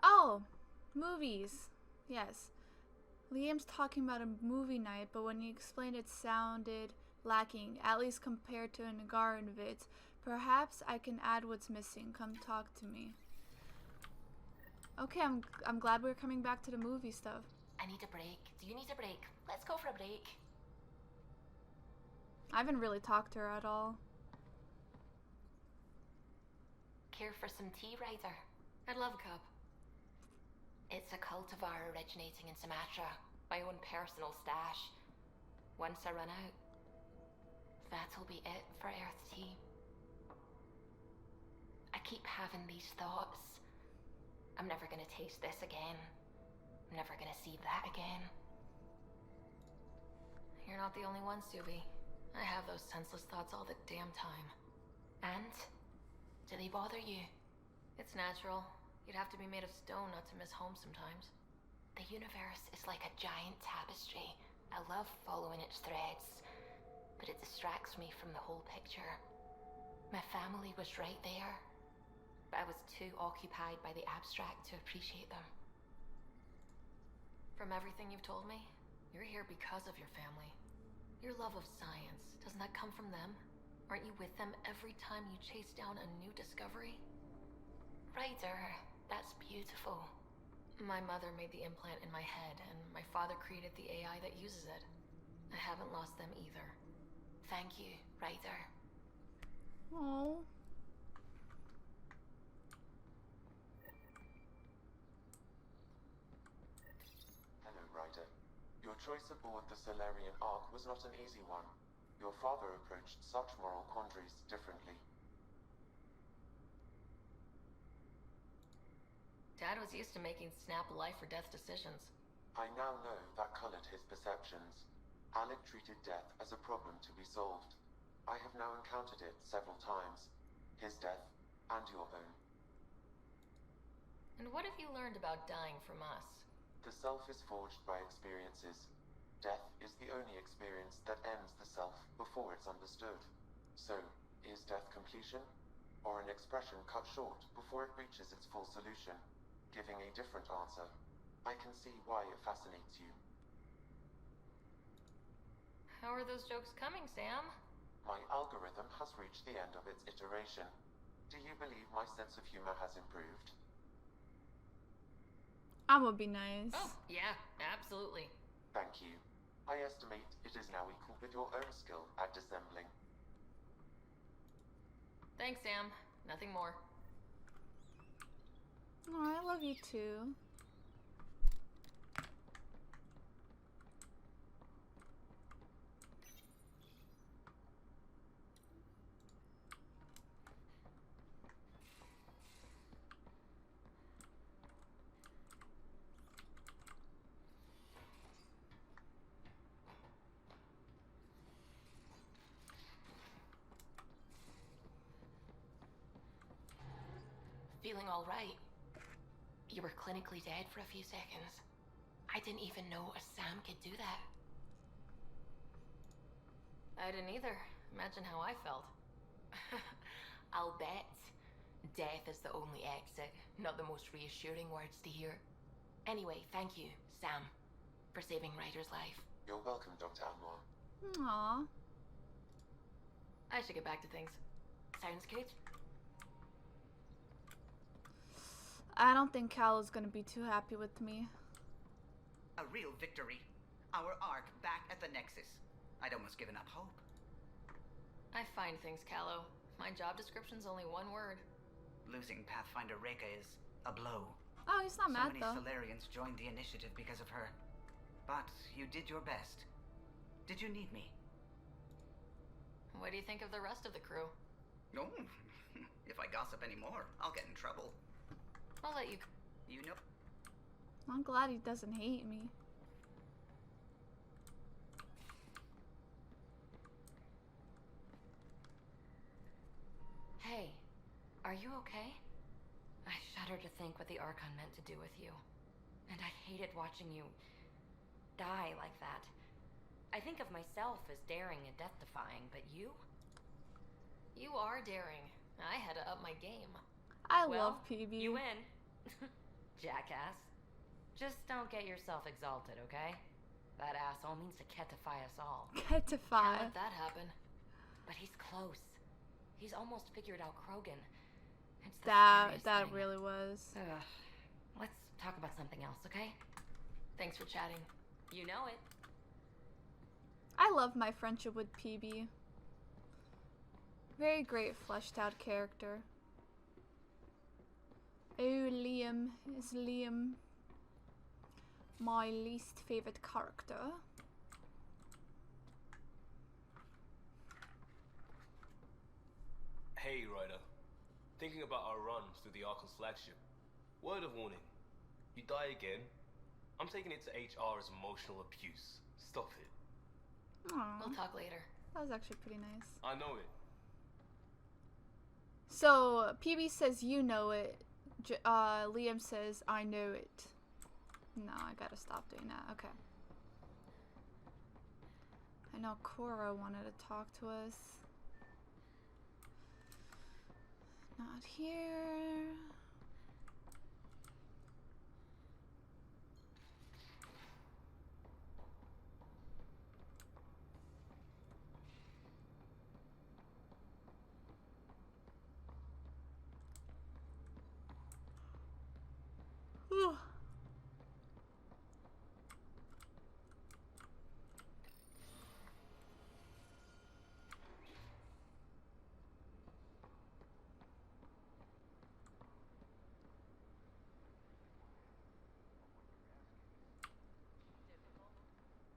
Oh, movies. Yes. Liam's talking about a movie night, but when he explained it sounded lacking, at least compared to Nagaran vids. Perhaps I can add what's missing. Come talk to me. Okay, I'm glad we're coming back to the movie stuff. I need a break. Do you need a break? Let's go for a break. I haven't really talked to her at all. Care for some tea, Ryder? I'd love a cup. It's a cultivar originating in Sumatra. My own personal stash. Once I run out, that'll be it for Earth tea. I keep having these thoughts. I'm never gonna taste this again. I'm never gonna see that again. You're not the only one, Subi. I have those senseless thoughts all the damn time. And? Do they bother you? It's natural. You'd have to be made of stone not to miss home sometimes. The universe is like a giant tapestry. I love following its threads, but it distracts me from the whole picture. My family was right there, but I was too occupied by the abstract to appreciate them. From everything you've told me, you're here because of your family. Your love of science, doesn't that come from them? Aren't you with them every time you chase down a new discovery? Ryder, that's beautiful. My mother made the implant in my head, and my father created the AI that uses it. I haven't lost them either. Thank you, Ryder. Oh. Hello, Ryder. Your choice aboard the Salarian Ark was not an easy one. Your father approached such moral quandaries differently. Dad was used to making snap life-or-death decisions. I now know that colored his perceptions. Alec treated death as a problem to be solved. I have now encountered it several times. His death, and your own. And what have you learned about dying from us? The self is forged by experiences. Death is the only experience that ends the self before it's understood. So, is death completion? Or an expression cut short before it reaches its full solution? Giving a different answer, I can see why it fascinates you. How are those jokes coming, Sam? My algorithm has reached the end of its iteration. Do you believe my sense of humor has improved? That would be nice. Oh, yeah, absolutely. Thank you. I estimate it is now equal with your own skill at dissembling. Thanks, Sam. Nothing more. Oh, I love you too. feeling all right. You were clinically dead for a few seconds. I didn't even know a Sam could do that. I didn't either. Imagine how I felt. I'll bet. Death is the only exit, not the most reassuring words to hear. Anyway, thank you, Sam, for saving Ryder's life. You're welcome, Dr. Anwar. Aww. I should get back to things. Sounds good. I don't think Cal is gonna be too happy with me. A real victory. Our Ark back at the Nexus. I'd almost given up hope. I find things, Callow. My job description's only one word. Losing Pathfinder Reka is a blow. Oh, he's not mad So though. many Salarians joined the initiative because of her. But you did your best. Did you need me? What do you think of the rest of the crew? No. If I gossip anymore, I'll get in trouble. I'll let you... You know... I'm glad he doesn't hate me. Hey, are you okay? I shudder to think what the Archon meant to do with you. And I hated watching you die like that. I think of myself as daring and death-defying, but you? You are daring. I had to up my game. I Well, love PB. You win. Jackass. Just don't get yourself exalted, okay? That asshole means to ketify us all. Can't Ketify. let that happen. But he's close. He's almost figured out Krogan. It's the That scariest that thing. really was. Ugh. Let's talk about something else, okay? Thanks for chatting. You know it. I love my friendship with PB. Very great fleshed out character. Oh, Liam is Liam. My least favorite character. Hey, Ryder. Thinking about our run through the Archon's flagship. Word of warning. You die again, I'm taking it to HR as emotional abuse. Stop it. Aww. We'll talk later. That was actually pretty nice. I know it. So, PB says you know it. Liam says I know it. No, I gotta stop doing that. Okay. I know Cora wanted to talk to us. Not here. Whew.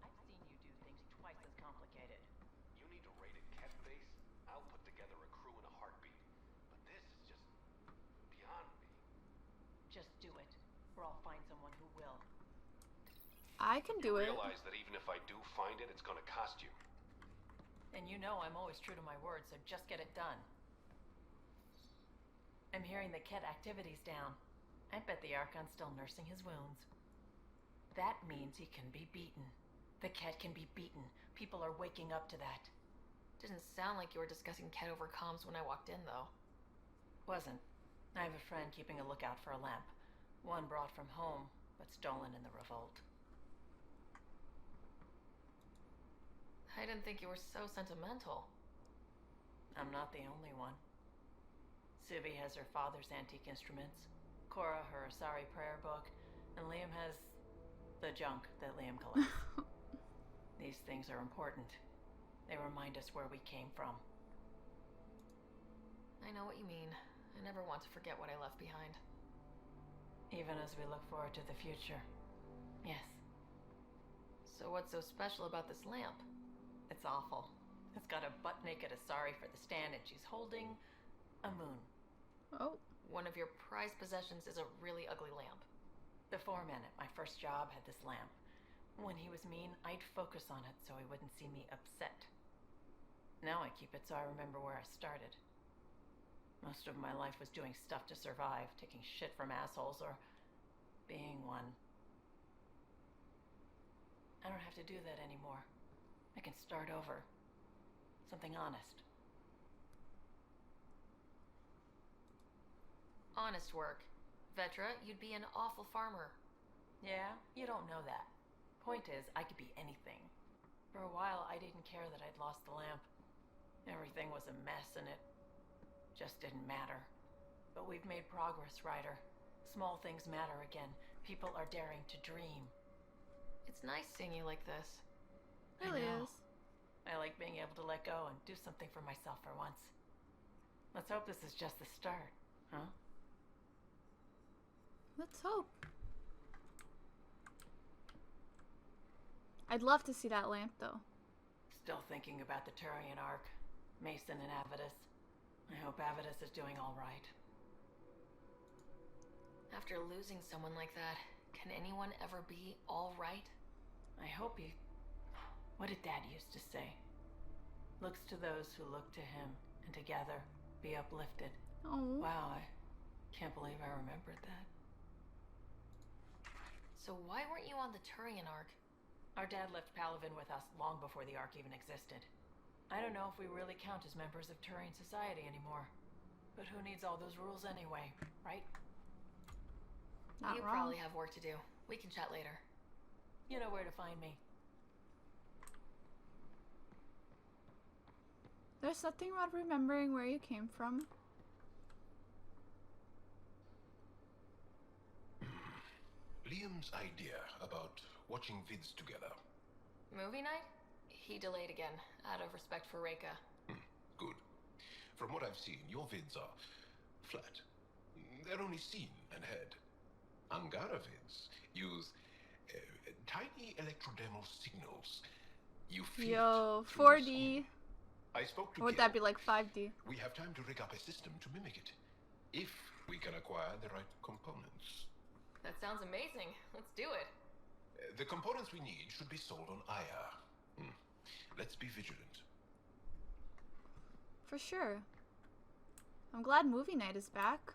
I've seen you do things twice as complicated. You need a rated cat base? I'll put together a crew in a heartbeat. But this is just beyond me. Just do it, or I'll find someone who will. I can do it. Realize that even if I do find it, it's gonna cost you. And you know I'm always true to my word, so just get it done. I'm hearing the Ket activity's down. I bet the Archon's still nursing his wounds. That means he can be beaten. The Ket can be beaten. People are waking up to that. Didn't sound like you were discussing Ket over comms when I walked in, though. Wasn't. I have a friend keeping a lookout for a lamp. One brought from home, but stolen in the revolt. I didn't think you were so sentimental. I'm not the only one. Sibby has her father's antique instruments, Cora her Asari prayer book, and Liam has the junk that Liam collects. These things are important. They remind us where we came from. I know what you mean. I never want to forget what I left behind. Even as we look forward to the future. Yes. So what's so special about this lamp? It's awful. It's got a butt-naked Asari for the stand, and she's holding a moon. Oh. One of your prized possessions is a really ugly lamp. The foreman at my first job had this lamp. When he was mean, I'd focus on it so he wouldn't see me upset. Now I keep it so I remember where I started. Most of my life was doing stuff to survive, taking shit from assholes or being one. I don't have to do that anymore. I can start over. Something honest. Honest work. Vetra, you'd be an awful farmer. Yeah? You don't know that. Point is, I could be anything. For a while, I didn't care that I'd lost the lamp. Everything was a mess and it just didn't matter. But we've made progress, Ryder. Small things matter again. People are daring to dream. It's nice seeing you like this. It really I know. is. I like being able to let go and do something for myself for once. Let's hope this is just the start, huh? Let's hope. I'd love to see that lamp, though. Still thinking about the Turian Ark, Mason and Avidus. I hope Avidus is doing all right. After losing someone like that, can anyone ever be all right? I hope he... What did Dad used to say? Looks to those who look to him, and together be uplifted. Oh. Wow, I can't believe I remembered that. So why weren't you on the Turian Ark? Our dad left Palavin with us long before the Ark even existed. I don't know if we really count as members of Turian society anymore. But who needs all those rules anyway, right? Not you wrong. probably have work to do. We can chat later. You know where to find me. There's something about remembering where you came from. Liam's idea about watching vids together. Movie night? He delayed again, out of respect for Reika. Good. From what I've seen, your vids are flat. They're only seen and heard. Angara vids use tiny electrodermal signals. You feel Yo, it through your 4D. soul. I spoke to Or would Gil. that be like 5D? We have time to rig up a system to mimic it, if we can acquire the right components. That sounds amazing. Let's do it. The components we need should be sold on Aya. Let's be vigilant. For sure. I'm glad movie night is back.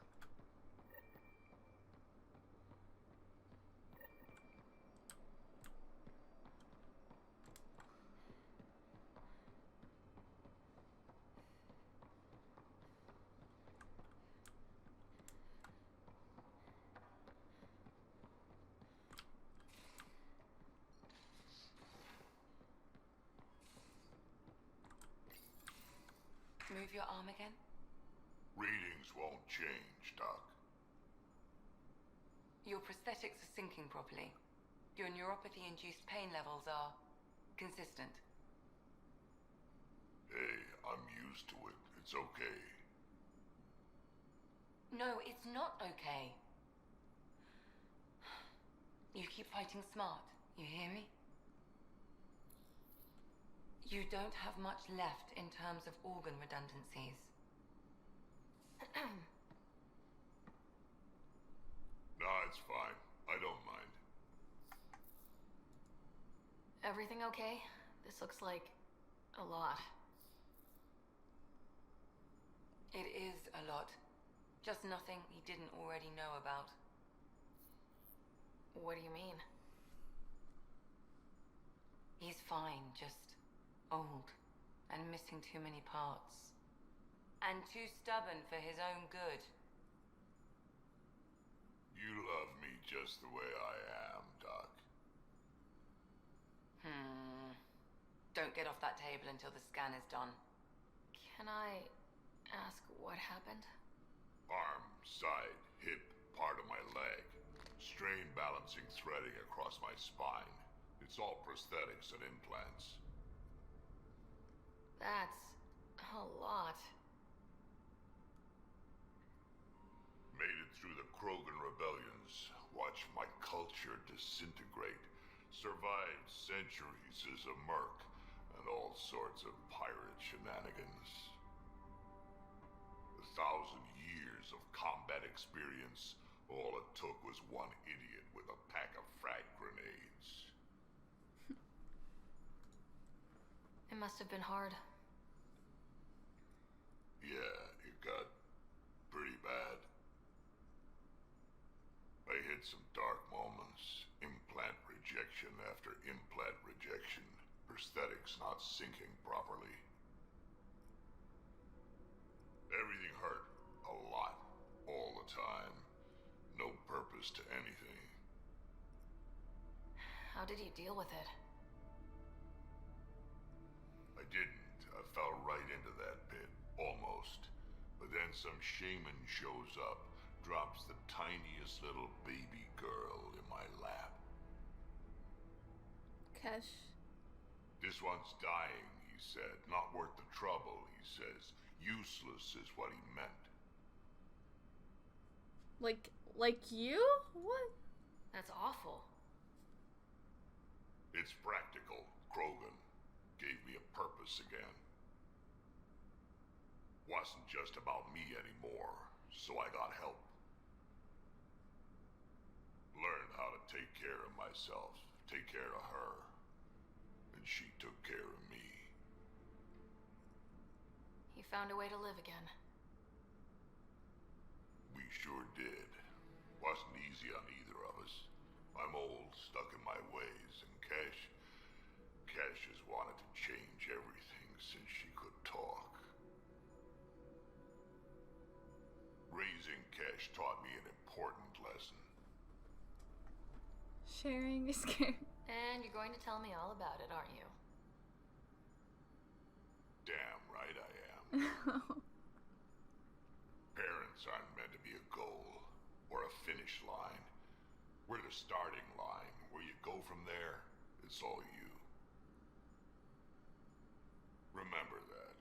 Move your arm again. Readings won't change, Doc. Your prosthetics are syncing properly. Your neuropathy-induced pain levels are consistent. Hey, I'm used to it. It's okay. No, it's not okay. You keep fighting smart, you hear me? You don't have much left in terms of organ redundancies. Nah, it's fine. I don't mind. Everything okay? This looks like a lot. It is a lot. Just nothing he didn't already know about. What do you mean? He's fine, just old and missing too many parts. And too stubborn for his own good. You love me just the way I am, Doc. Don't get off that table until the scan is done. Can I ask what happened? Arm, side, hip, part of my leg. Strain balancing threading across my spine. It's all prosthetics and implants. That's a lot. Made it through the Krogan rebellions. Watched my culture disintegrate. Survived centuries as a merc. And all sorts of pirate shenanigans. 1,000 years of combat experience. All it took was one idiot with a pack of frag grenades. It must have been hard. Yeah, it got hit some dark moments. Implant rejection after implant rejection. Prosthetics not syncing properly. Everything hurt. A lot. All the time. No purpose to anything. How did you deal with it? I didn't. I fell right into that pit. Almost. But then some shaman shows up, drops the tiniest little baby girl in my lap. Kesh. This one's dying, he said. Not worth the trouble, he says. Useless is what he meant. Like you? What? That's awful. It's practical. Krogan gave me a purpose again. Wasn't just about me anymore, so I got help. Learned how to take care of myself, take care of her. And she took care of me. You found a way to live again. We sure did. Wasn't easy on either of us. I'm old, stuck in my ways, and Cash has wanted to change everything since she could talk. Raising Cash taught me an important lesson. Sharing is scary. And you're going to tell me all about it, aren't you? Damn right I am. Parents aren't meant to be a goal or a finish line. We're the starting line. Where you go from there, it's all you. Remember that.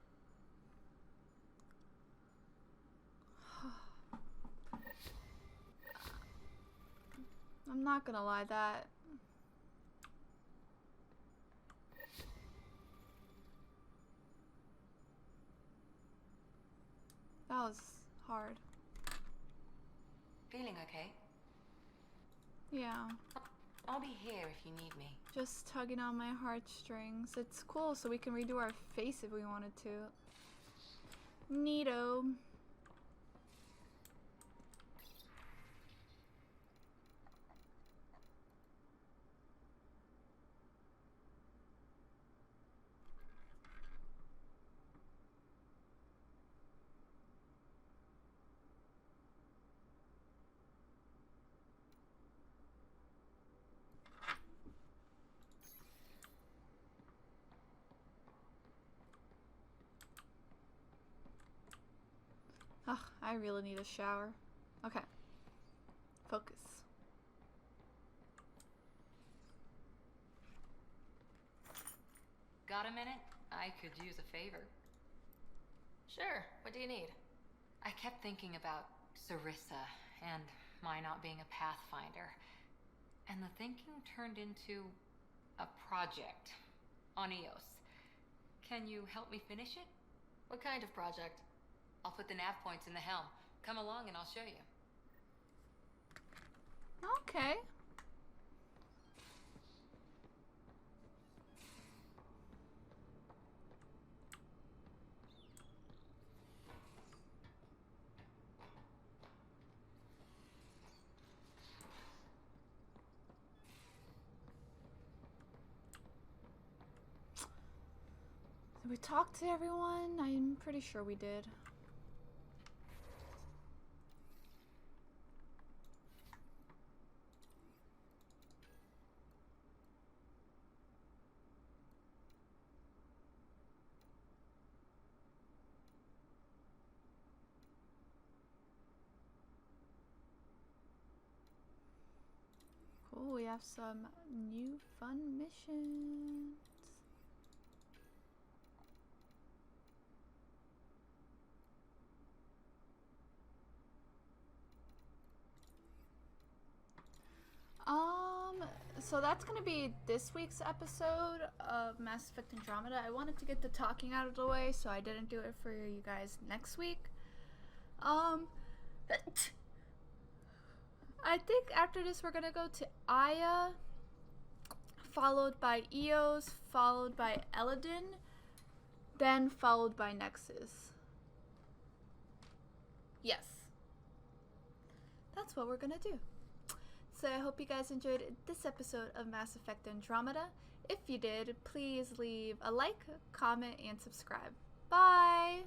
I'm not gonna lie, that was hard. Feeling okay? Yeah. I'll be here if you need me. Just tugging on my heartstrings. It's cool, so we can redo our face if we wanted to. Neato. Ugh, I really need a shower. Okay. Focus. Got a minute? I could use a favor. Sure. What do you need? I kept thinking about Sarissa and my not being a pathfinder. And the thinking turned into a project on Eos. Can you help me finish it? What kind of project? I'll put the nav points in the helm. Come along and I'll show you. Okay. Did we talk to everyone? I'm pretty sure we did. Cool, we have some new fun missions. So that's gonna be this week's episode of Mass Effect Andromeda. I wanted to get the talking out of the way, so I didn't do it for you guys next week. I think after this we're gonna go to Aya, followed by Eos, followed by Eladin, then followed by Nexus. Yes. That's what we're gonna do. So I hope you guys enjoyed this episode of Mass Effect Andromeda. If you did, please leave a like, comment, and subscribe. Bye!